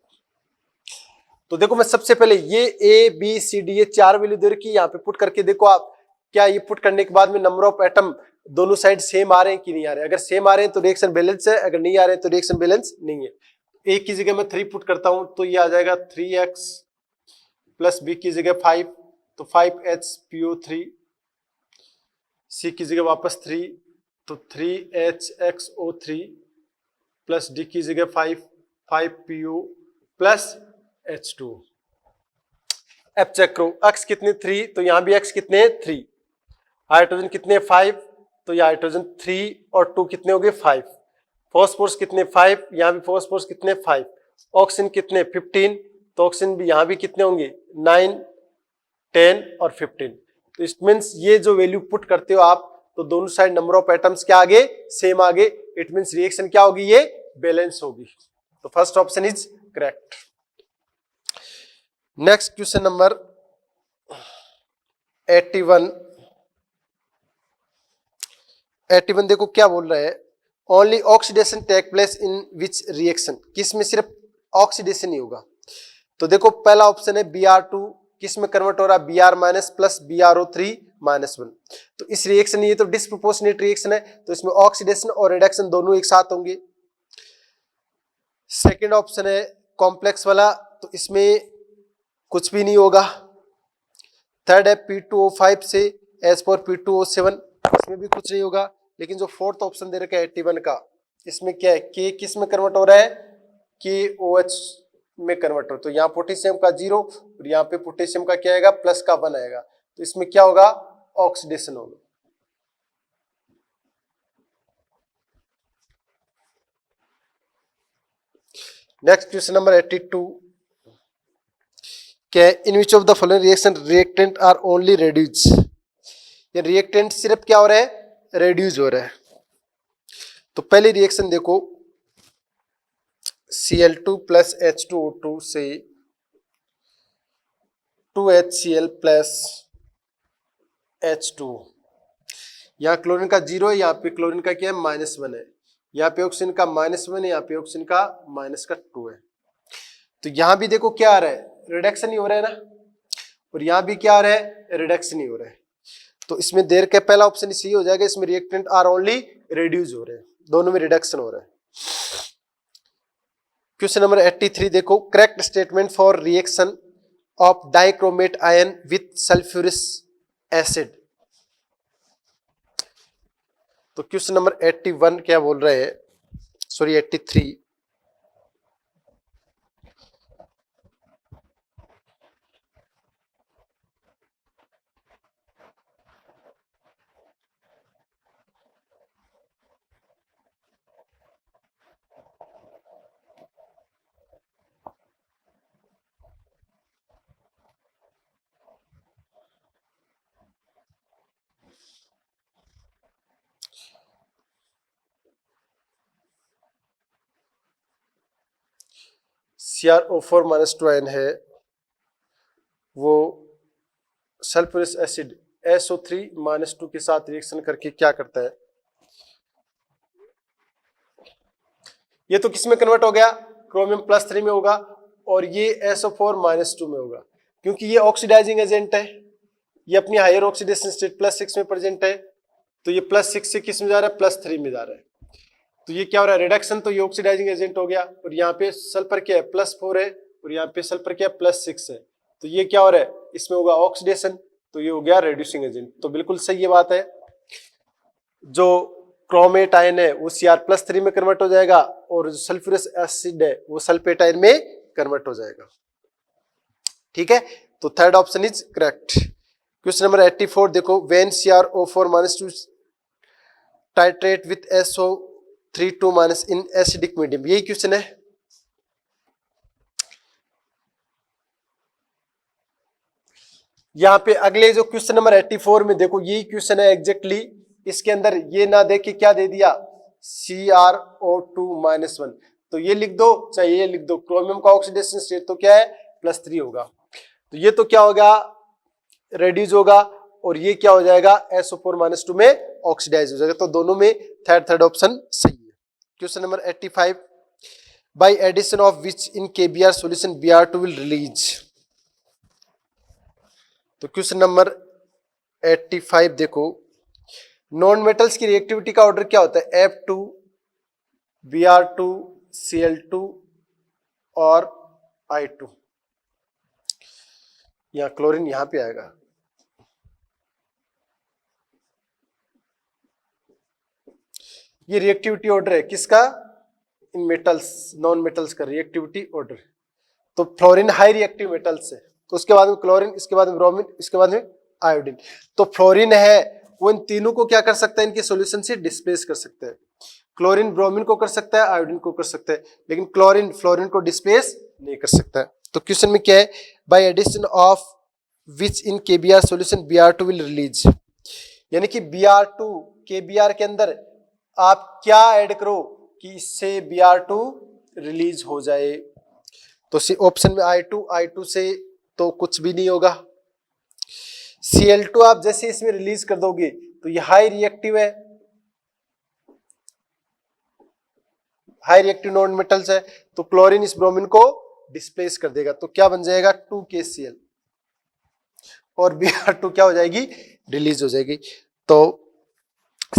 तो देखो मैं सबसे पहले ये ABCD ये 4 वैल्यू दे रखी है, यहाँ पे पुट करके देखो आप, क्या ये पुट करने के बाद में नंबर ऑफ एटम दोनों साइड सेम आ रहे हैं कि नहीं आ रहे हैं। अगर सेम आ रहे हैं तो रिएक्शन बैलेंस है, अगर नहीं आ रहे हैं तो रिएक्शन बैलेंस नहीं है। एक की जगह मैं 3 पुट करता हूं तो ये आ जाएगा 3x प्लस बी की जगह 5, तो 5HPO3, सी की जगह वापस 3, तो 3HXO3 प्लस डी की जगह 5, 5PO प्लस H2। अब चेक करो, x कितने 3, तो यहां भी x कितने 3, हाइड्रोजन कितने 5, तो यह हाइड्रोजन 3 और 2 कितने हो गए 5, फॉस्फोरस कितने 5, यहां भी फॉस्फोरस कितने 5, ऑक्सीजन कितने 15, तो ऑक्सीजन भी यहां भी कितने होंगे 9, 10 और 15। तो इट मीन्स ये जो वैल्यू पुट करते हो आप, तो दोनों साइड नंबर ऑफ एटम्स क्या आगे, सेम आगे, इट मीन्स रिएक्शन क्या होगी, ये बैलेंस होगी। तो first option is correct. Next question number 81। 81 देखो क्या बोल रहा है, only oxidation take place in which reaction, किस में सिर्फ ऑक्सीडेशन ही होगा। तो देखो पहला ऑप्शन है Br2, किस में कन्वर्ट हो रहा है, Br minus plus BrO3 minus 1। तो इस रिएक्शन, ये तो डिस्प्रोपोर्शनेट रिएक्शन है, तो इसमें ऑक्सीडेशन और रिडक्शन दोनों एक साथ होंगे। सेकेंड ऑप्शन है कॉम्प्लेक्स वाला, तो इसमें कुछ भी नहीं होगा। थर्ड है P2O5 से H4P2O7, इसमें भी कुछ नहीं होगा। लेकिन जो फोर्थ ऑप्शन दे रखा है 81 का, इसमें क्या है, K किस में कन्वर्ट हो रहा है, KOH में कन्वर्ट हो, तो यहाँ पोटेशियम का 0 और यहाँ पे पोटेशियम का क्या आएगा, प्लस का 1 आएगा, तो इसमें क्या होगा, ऑक्सीडेशन होगा। नेक्स्ट क्वेश्चन नंबर 82, क्या in which of the following reaction reactant are only reduce, ये रिएक्टेंट सिर्फ क्या हो रहा है, रेड्यूज हो रहा है। तो पहली रिएक्शन देखो, Cl2 प्लस H2O2 से 2HCl प्लस H2, यहाँ क्लोरीन का 0 है, यहाँ पे क्लोरीन का क्या है, -1 है, यहाँ पे ऑक्सीजन का -1 है, यहाँ पे ऑक्सीजन का -2 है। तो यहाँ भी देखो क्या आ रहा है, रिडक्शन ही हो रहा है ना, और यहाँ भी क्या आ रहा है, रिडक्शन ही हो रहा है। तो इसमें देर के पहला ऑप्शन सही हो जाएगा, इसमें रिएक्टेंट आर ओनली रिड्यूस हो रहे हैं, दोनों में रिडक्शन हो रहा है। क्वेश्चन नंबर 83 देखो, correct statement for reaction of dichromate ion with sulphuric acid. तो क्वेश्चन नंबर 81 क्या बोल रहे हैं, सॉरी 83, CrO4-2 आयन है, वो सल्फ्यूरिक एसिड SO3-2 के साथ रिएक्शन करके क्या करता है, ये तो किस में कन्वर्ट हो गया, क्रोमियम +3 में होगा, और ये SO4-2 में होगा, क्योंकि ये ऑक्सीडाइजिंग एजेंट है, ये अपनी हायर ऑक्सीडेशन स्टेट +6 में प्रेजेंट है, तो ये +6 से किस में जा रहा है, +3 में जा रहा है। तो ये क्या हो रहा है, रिडक्शन, तो ये ऑक्सीडाइजिंग एजेंट हो गया, और यहाँ पे सल्फर क्या है, +4 है, और यहाँ पे सल्फर क्या है, +6 है, तो ये क्या हो रहा है, इसमें होगा ऑक्सीडेशन, तो ये हो गया रेड्यूसिंग एजेंट। तो बिल्कुल सही ये बात है, जो क्रोमेट आयन है वो Cr+3 में कन्वर्ट हो जाएगा, और जो सल्फ्यूरिक एसिड है वो सल्फेट आयन में कन्वर्ट हो जाएगा। ठीक है, तो third option is correct. Question number 84 देखो, when CrO4-2 titrate with SO3 2- in acidic medium, यही क्वेश्चन है। यहाँ पे अगले जो क्वेश्चन नंबर 84 में देखो, यही क्वेश्चन है एग्जैक्टली, इसके अंदर ये ना दे के क्या दे दिया, CrO2-1, तो ये लिख दो चाहे ये लिख दो, क्रोमियम का ऑक्सीडेशन स्टेट तो क्या है, +3 होगा, तो ये तो क्या होगा, रेड्यूस होगा, और ये क्या हो जाएगा, SO4-2 में ऑक्सीडाइज हो जाएगा। तो दोनों में थर्ड ऑप्शन सही है। Question number 85, by addition of which in KBr solution Br2 will release. तो क्वेश्चन नंबर 85 देखो, नॉन मेटल्स की रिएक्टिविटी का ऑर्डर क्या होता है, F2 Br2 Cl2 और I2, यहां क्लोरीन यहां पे आएगा, ये रिएक्टिविटी ऑर्डर है किसका, इन मेटल्स, नॉन मेटल्स का रिएक्टिविटी ऑर्डर। तो फ्लोरीन हाई रिएक्टिव मेटल्स है, तो उसके बाद में क्लोरीन, इसके बाद में ब्रोमीन, इसके बाद में आयोडीन। तो फ्लोरीन है वो इन तीनों को क्या कर सकता है, इनके सॉल्यूशन से डिस्प्लेस कर सकता है। क्लोरीन ब्रोमीन को कर सकता है, आयोडीन को कर सकता है, लेकिन क्लोरीन फ्लोरीन को डिस्प्लेस नहीं कर सकता है। तो क्वेश्चन में क्या है, by addition of which in KBr solution Br2 will release, यानी कि Br2 KBr के अंदर आप क्या ऐड करो कि इससे Br2 रिलीज हो जाए। तो सी ऑप्शन में I2 से तो कुछ भी नहीं होगा। Cl2 आप जैसे इसमें रिलीज कर दोगे तो ये हाई रिएक्टिव है, हाई रिएक्टिव नॉन मेटल्स है, तो क्लोरीन इस ब्रोमीन को डिस्प्लेस कर देगा, तो क्या बन जाएगा 2KCl और Br2 क्या हो जाएगी, रिलीज हो जाएगी। तो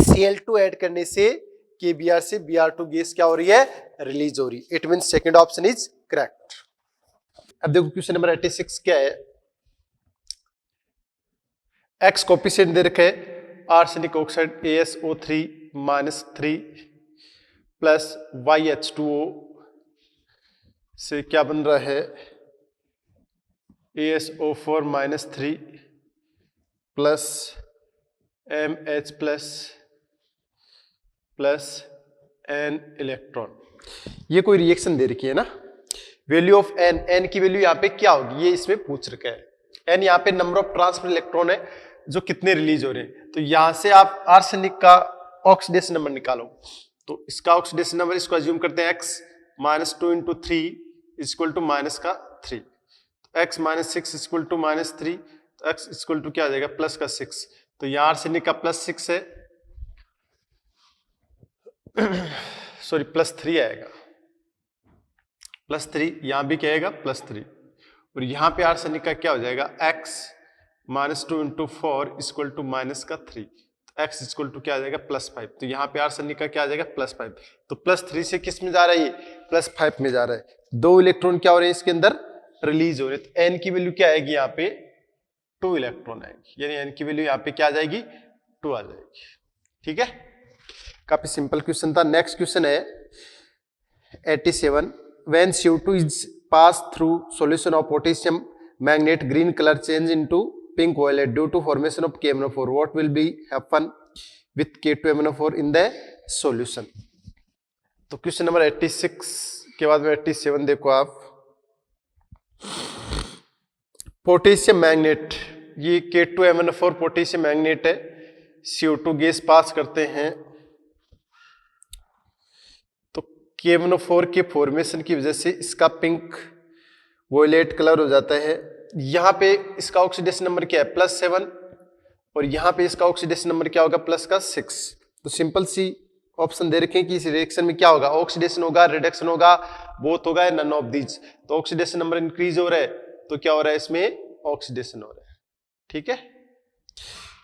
Cl2 ऐड करने से KBr से Br2 गैस क्या हो रही है, रिलीज हो रही है। It means second option is correct. अब देखो क्वेश्चन नंबर 86 क्या है। एक्स कोफिशिएंट दे रखे है, arsenic oxide AsO3 -3 plus YH2O से क्या बन रहा है, AsO4 -3 plus MH plus N electron. ये कोई रिएक्शन दे रखी है ना, वैल्यू ऑफ N की वैल्यू यहाँ पे क्या होगी, ये इसमें पूछ रखा है। N यहाँ पे नंबर ऑफ ट्रांसफर इलेक्ट्रॉन है जो कितने रिलीज हो रहे हैं, तो यहां से आप आर्सेनिक का ऑक्सीडेशन नंबर निकालो। तो इसका ऑक्सीडेशन नंबर इसको अज्यूम करते हैं x -2 × 3 इक्वल टू माइनस का 3, तो x -6 इक्वल टू -3, तो x इक्वल टू क्या आ जाएगा, प्लस का 6। तो यहाँ आर्सेनिक का +6 है, सॉरी +3 आएगा, +3, यहां भी क्या आएगा +3, और यहां पे आर्सेनिक का क्या हो जाएगा, x -2 × 4 इक्वल टू माइनस का 3, x इक्वल टू क्या आ जाएगा +5। तो यहाँ पे आर्सेनिक का क्या आ जाएगा +5, तो +3 से किस में जा रहा है, ये +5 में जा रहा है। 2 इलेक्ट्रॉन क्या हो रहे हैं इसके अंदर, रिलीज हो रहे हैं। तो n की वैल्यू क्या आएगी, यहाँ पे 2 इलेक्ट्रॉन आएगी, यानी n की वैल्यू यहाँ पे क्या आ जाएगी, 2 आ जाएगी। ठीक है, काफी सिंपल क्वेश्चन था। नेक्स्ट क्वेश्चन है 87, when CO2 is pass through solution of potassium magnet green colour change into pink violet due to formation of KMnO4, what will be happen with K2MnO4 in the solution। तो question number 86 के बाद में 87 देखो आप, potassium magnet, ये K2MnO4 potassium magnet है, CO2 gas pass करते हैं, तो KMnO4 के फॉर्मेशन की वजह से इसका पिंक वॉयलेट कलर हो जाता है। यहां पे इसका ऑक्सीडेशन नंबर क्या है, +7, और यहां पे इसका ऑक्सीडेशन नंबर क्या होगा, +6। तो सिंपल सी ऑप्शन दे रखे हैं कि इस रिएक्शन में क्या होगा, ऑक्सीडेशन होगा, रिडक्शन होगा, बोथ होगा, नन ऑफ दीज। तो ऑक्सीडेशन नंबर इंक्रीज हो रहा है, तो क्या हो रहा है, इसमें ऑक्सीडेशन हो रहा है। ठीक है,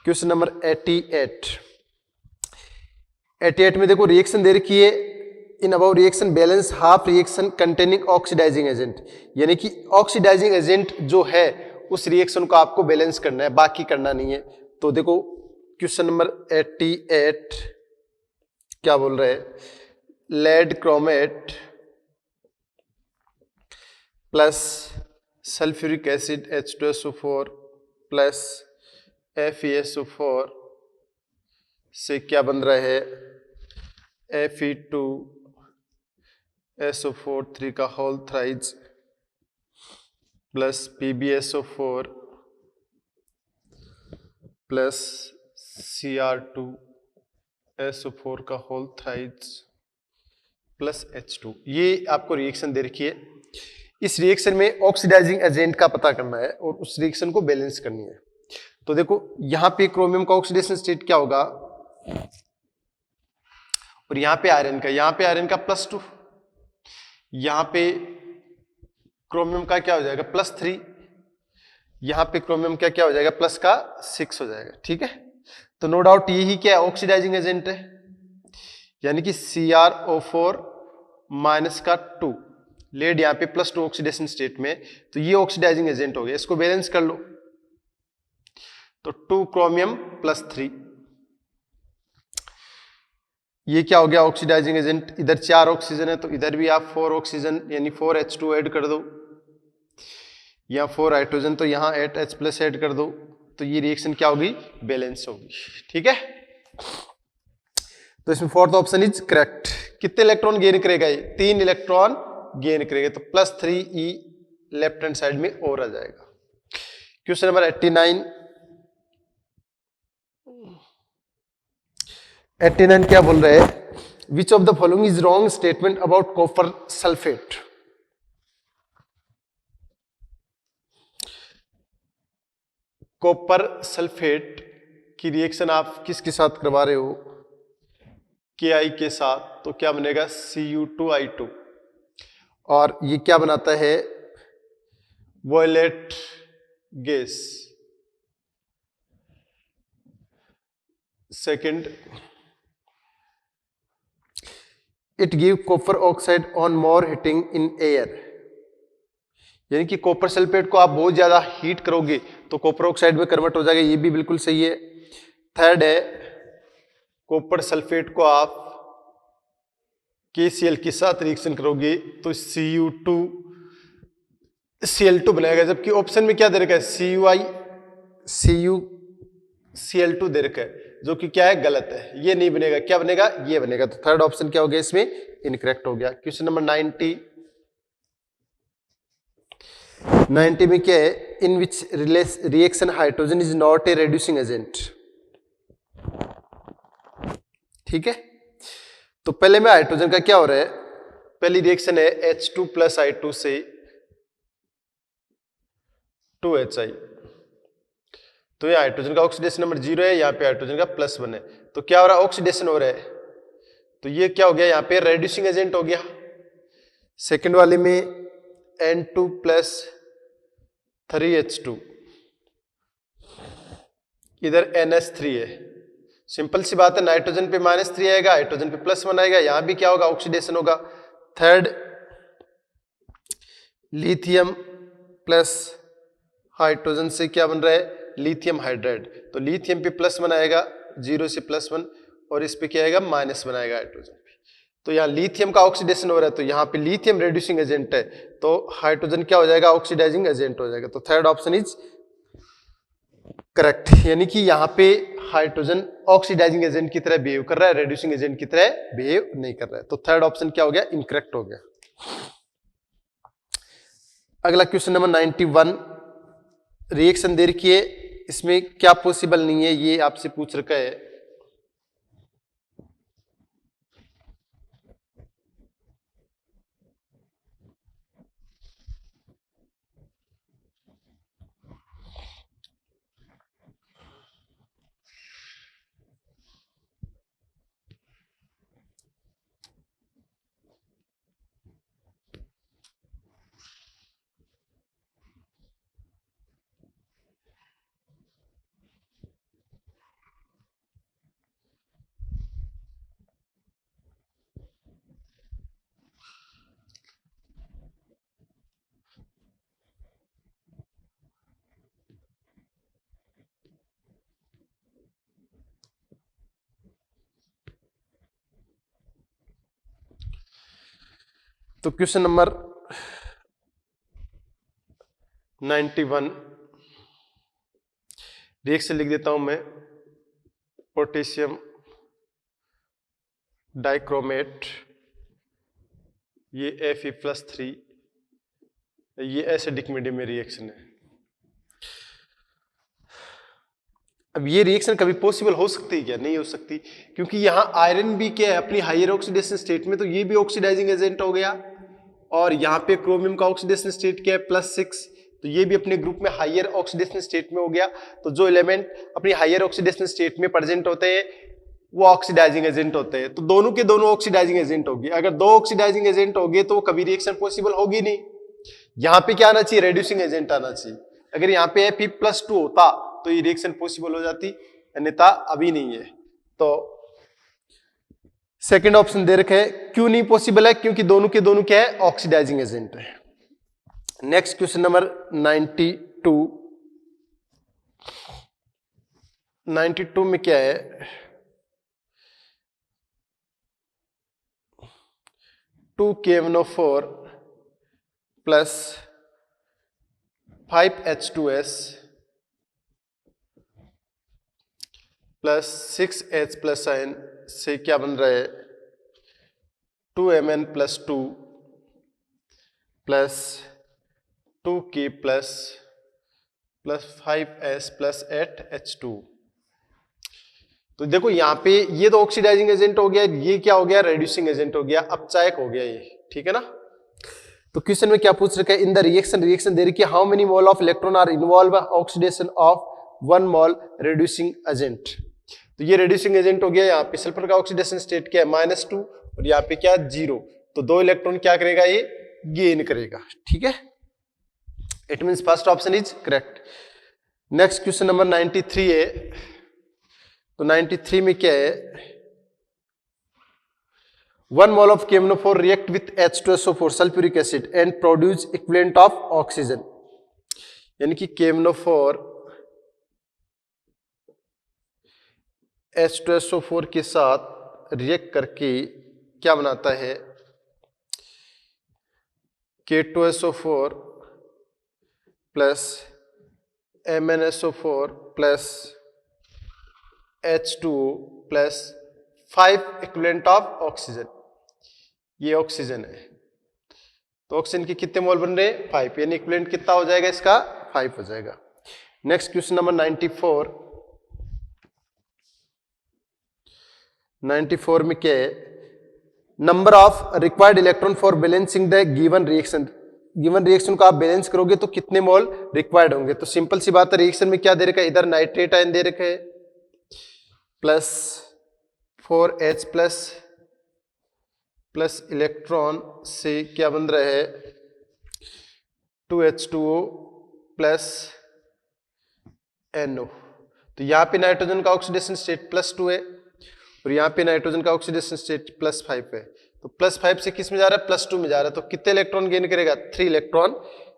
क्वेश्चन नंबर 88 में देखो रिएक्शन दे रखी है, in about reaction balance half reaction containing oxidising agent, यानी कि ऑक्सीडाइजिंग एजेंट जो है उस रिएक्शन को आपको बैलेंस करना है, बाकी करना नहीं है। तो देखो क्वेश्चन नंबर 88 क्या बोल रहे हैं, lead chromate plus sulphuric acid H2SO4 plus FeSO4 से क्या बन रहा है, Fe2SO4 3 का whole thrice plus PbSO4 plus Cr2SO4 का होल थ्राइज प्लस H2। ये आपको रिएक्शन दे रखी है। इस रिएक्शन में ऑक्सीडाइजिंग एजेंट का पता करना है और उस रिएक्शन को बैलेंस करनी है। तो देखो यहां पे क्रोमियम का ऑक्सीडेशन स्टेट क्या होगा, और यहां पे आयरन का +2, यहां पे क्रोमियम का क्या हो जाएगा +3, यहां पे क्रोमियम का क्या हो जाएगा +6 हो जाएगा। ठीक है, तो नो डाउट यही क्या है, ऑक्सीडाइजिंग एजेंट है, यानी कि CrO4 -2, लेड यहां पे +2 ऑक्सीडेशन स्टेट में, तो ये ऑक्सीडाइजिंग एजेंट हो गया। इसको बैलेंस कर लो, तो 2 क्रोमियम +3, ये क्या हो गया ऑक्सीडाइजिंग एजेंट। इधर 4 ऑक्सीजन है, तो इधर भी आप 4 ऑक्सीजन यानी 4H2 ऐड कर दो, या 4 हाइड्रोजन, तो यहाँ 8H+ ऐड कर दो, तो ये रिएक्शन क्या होगी, बैलेंस होगी। ठीक है, तो इसमें फोर्थ ऑप्शन इज करेक्ट। कितने इलेक्ट्रॉन गेन करेगा ये, 3 इलेक्ट्रॉन गेन करेगा, तो +3E लेफ्ट हैंड साइड में और आ जाएगा। Question number 89। 89 क्या बोल रहे हैं? विच of the following is wrong statement about copper sulphate. Copper sulphate की रिएक्शन आप किसके साथ करवा रहे हो? KI के साथ, तो क्या बनेगा? Cu2I2। और ये क्या बनाता है? Violet gas. Second, it give copper oxide on more heating in air. यानी कि कॉपर सल्फेट को आप बहुत ज्यादा हीट करोगे तो कॉपर ऑक्साइड में कन्वर्ट हो जाएगा, ये भी बिल्कुल सही है। थर्ड है, कॉपर सल्फेट को आप KCl के साथ रिएक्शन करोगे तो Cu2Cl2 बनेगा, जबकि ऑप्शन में क्या दे रखा है? CuCl2 दे रखा है, जो कि क्या है? गलत है, ये नहीं बनेगा। क्या बनेगा? ये बनेगा। तो थर्ड ऑप्शन क्या हो गया इसमें? इनकरेक्ट हो गया। क्वेश्चन नंबर 90 में क्या है? In which reaction hydrogen is not a reducing agent. ठीक है, तो पहले में हाइड्रोजन का क्या हो रहा है? पहली रिएक्शन है H2 प्लस I2 से 2HI। तो ये हाइड्रोजन का ऑक्सीडेशन नंबर 0 है, यहाँ पे हाइड्रोजन का +1 है। तो क्या हो रहा है? ऑक्सीडेशन हो रहा है। तो ये क्या हो गया? यहाँ पे रेड्यूसिंग एजेंट हो गया। सेकेंड वाले में N2 प्लस 3H2, इधर NH3 है। सिंपल सी बात है, नाइट्रोजन पे -3 आएगा, हाइड्रोजन पे +1 आएगा, यहां भी क्या होगा? ऑक्सीडेशन होगा। थर्ड, लिथियम प्लस हाइड्रोजन से क्या बन रहा है? Lithium hydride. तो लिथियम पे +1 आएगा, 0 से +1, और इस पे क्या आएगा? -1 आएगा हाइड्रोजन पे। तो यहाँ लिथियम का ऑक्सीडेशन हो रहा है, तो यहाँ पे लिथियम रेड्यूसिंग एजेंट है, तो हाइड्रोजन क्या हो जाएगा? ऑक्सीडाइजिंग एजेंट हो जाएगा। तो थर्ड ऑप्शन इज करेक्ट। यानी कि यहाँ पे हाइड्रोजन ऑक्सीडाइजिंग एजेंट की तरह बिहेव कर रहा है, रेड्यूसिंग एजेंट की तरह बिहेव नहीं कर रहा है। तो थर्ड ऑप्शन क्या हो गया? इनकरेक्ट हो गया। अगला क्वेश्चन नंबर 91, रिएक्शन दे रखी है, इसमें क्या पॉसिबल नहीं है ये आपसे पूछ रखा है। तो क्वेश्चन नंबर 91 रिएक्शन लिख देता हूं मैं। पोटेशियम डाइक्रोमेट, ये Fe+3, ये एसिडिक मीडियम में रिएक्शन है। अब ये रिएक्शन कभी पॉसिबल हो सकती है क्या? नहीं हो सकती, क्योंकि यहां आयरन भी क्या है? अपनी हायर ऑक्सीडेशन स्टेट में, तो ये भी ऑक्सीडाइजिंग एजेंट हो गया। और यहाँ पे क्रोमियम का ऑक्सीडेशन स्टेट क्या है? +6, तो ये भी अपने ग्रुप में हायर ऑक्सीडेशन स्टेट में हो गया। तो जो एलिमेंट अपनी हायर ऑक्सीडेशन स्टेट में प्रेजेंट होते हैं वो ऑक्सीडाइजिंग एजेंट होते हैं। तो दोनों के दोनों ऑक्सीडाइजिंग एजेंट होगी। अगर दो ऑक्सीडाइजिंग एजेंट होंगे तो कभी रिएक्शन पॉसिबल होगी नहीं। यहाँ पे क्या आना चाहिए? रेड्यूसिंग एजेंट आना चाहिए। अगर यहाँ पे Fe+2 होता तो ये रिएक्शन पॉसिबल हो जाती, अन्यथा अभी नहीं है। तो सेकंड ऑप्शन दे रखे है। क्यों नहीं पॉसिबल है? क्योंकि दोनों के दोनों क्या है? ऑक्सीडाइजिंग एजेंट है। नेक्स्ट क्वेश्चन नंबर 92 में क्या है? 2KNO4 plus 5H2S plus 6H+N से क्या बन रहा है? 2Mn+2 plus 2K+ plus 5s plus 8h2। तो देखो यहाँ पे ये तो ऑक्सीडाइजिंग एजेंट हो गया, ये क्या हो गया, रेड्यूसिंग एजेंट हो गया, अपचायक हो गया ये, ठीक है ना। तो क्वेश्चन में क्या पूछ रखा है, इन द रिएक्शन दे रखी है, how many mole of electron are involve oxidation of 1 mole reducing agent. तो ये रेड्यूसिंग एजेंट हो गया, यहाँ पे सल्फर का ऑक्सीडेशन स्टेट क्या है -2 और यहाँ पे क्या 0, तो 2 इलेक्ट्रॉन क्या करेगा, ये गेन करेगा, ठीक है। It means first option is correct. Next question number 93 है। तो 93 में क्या है, 1 mole of KMnO4 react with H2SO4 sulfuric acid and produce equivalent of oxygen। यानी कि KMnO4 H2SO4 के साथ रिएक्ट करके क्या बनाता है, K2SO4 plus MnSO4 plus H2O plus 5 equivalent of oxygen. ये ऑक्सीजन है, तो ऑक्सीजन के कितने मोल बन रहे हैं, 5, यानी इक्विवेलेंट कितना हो जाएगा इसका, 5 हो जाएगा। नेक्स्ट क्वेश्चन नंबर 94 में क्या है, number of required electron for balancing the given reaction को आप बैलेंस करोगे तो कितने मोल रिक्वायर्ड होंगे। तो सिंपल सी बात है, रिएक्शन में क्या दे रखा है, इधर नाइट्रेट आयन दे रखा है प्लस 4H प्लस इलेक्ट्रॉन से क्या बन रहा है, 2H2O प्लस NO। तो यहां पे नाइट्रोजन का ऑक्सीडेशन स्टेट +2 है और यहां पे नाइट्रोजन का ऑक्सीडेशन स्टेट +5 है। तो +5 से किस में जा रहा है, +2 में जा रहा है, तो कितने इलेक्ट्रॉन गेन करेगा, 3 इलेक्ट्रॉन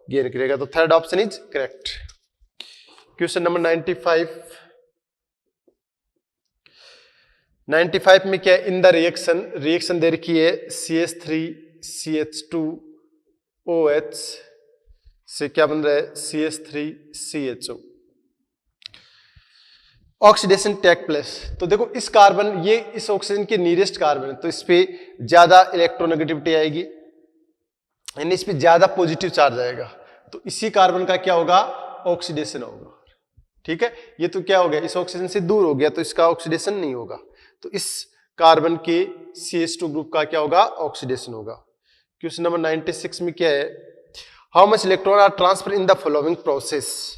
गेन करेगा। तो third option is correct. Question number 95 में क्या है, इन द रिएक्शन दे रखी है CH3CH2OH से क्या बन रहा है, CH3CHO। Oxidation take place. तो देखो इस कार्बन, ये इस ऑक्सीजन के नियरेस्ट कार्बन है, तो इस पे ज्यादा इलेक्ट्रोनेगेटिविटी आएगी, यानी इस पे ज्यादा पॉजिटिव चार्ज आएगा, तो इसी कार्बन का क्या होगा, ऑक्सीडेशन होगा, ठीक है। ये तो क्या हो गया, इस ऑक्सीजन से दूर हो गया, तो इसका ऑक्सीडेशन नहीं होगा, तो इस कार्बन के CH2 ग्रुप का क्या होगा, ऑक्सीडेशन होगा। क्वेश्चन नंबर 96 में क्या है, how much electron are transfer in the following process.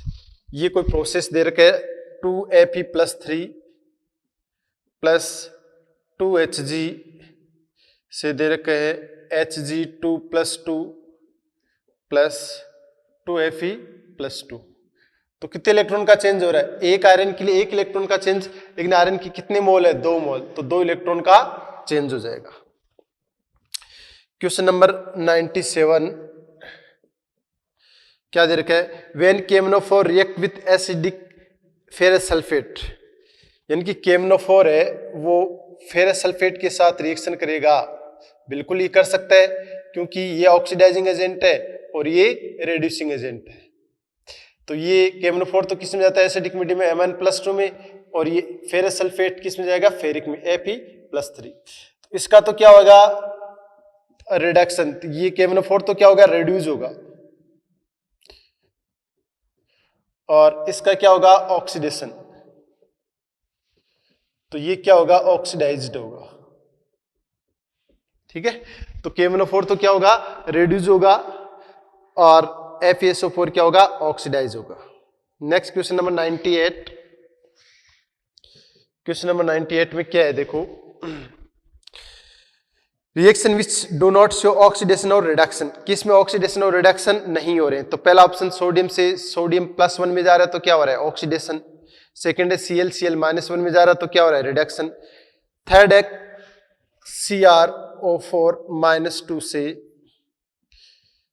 ये कोई प्रोसेस दे रखा है, 2Fe+3 प्लस 2Hg से दे रखा है Hg2+2 प्लस 2Fe+2। तो कितने इलेक्ट्रॉन का चेंज हो रहा है, एक आयरन के लिए 1 इलेक्ट्रॉन का चेंज, लेकिन आयरन की कितने मोल है, 2 मोल, तो 2 इलेक्ट्रॉन का चेंज हो जाएगा। क्वेश्चन नंबर 97 क्या दे रखा है, when KMnO4 react with acidic ferrous sulphate, यानी कि KMnO4 है वो फेरस सल्फेट के साथ रिएक्शन करेगा, बिल्कुल ये कर सकता है क्योंकि ये ऑक्सीडाइजिंग एजेंट है और ये रेड्यूसिंग एजेंट है। तो ये KMnO4 तो किस में जाता है, एसिडिक मीडियम में Mn+2 में, और ये फेरस सल्फेट किस में जाएगा, फेरिक में Fe+3। तो इसका तो क्या होगा, रिडक्शन, तो ये KMnO4 तो क्या होगा, रेड्यूस होगा, और इसका क्या होगा, ऑक्सीडेशन, तो ये क्या होगा, ऑक्सीडाइज्ड होगा, ठीक है। तो KMnO4 तो क्या होगा, रेड्यूस होगा, और FeSO4 क्या होगा, ऑक्सीडाइज होगा। Next question number 98। Question number 98 में क्या है, देखो, reaction which do not show oxidation और रिडक्शन, किस में ऑक्सीडेशन और रिडक्शन नहीं हो रहे हैं। तो पहला ऑप्शन सोडियम से सोडियम +1 में जा रहा है, तो क्या हो रहा है, ऑक्सीडेशन। सेकंड है Cl -1 में जा रहा है, तो क्या हो रहा है, रिडक्शन। थर्ड है CrO4 -2 से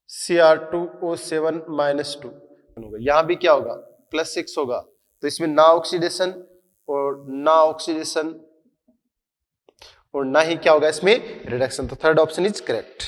Cr2O7 -2 होगा, यहां भी क्या होगा, +6 होगा, तो इसमें ना ऑक्सीडेशन और ना ऑक्सीडेशन और ना ही क्या होगा इसमें रिडक्शन, तो थर्ड ऑप्शन इज करेक्ट।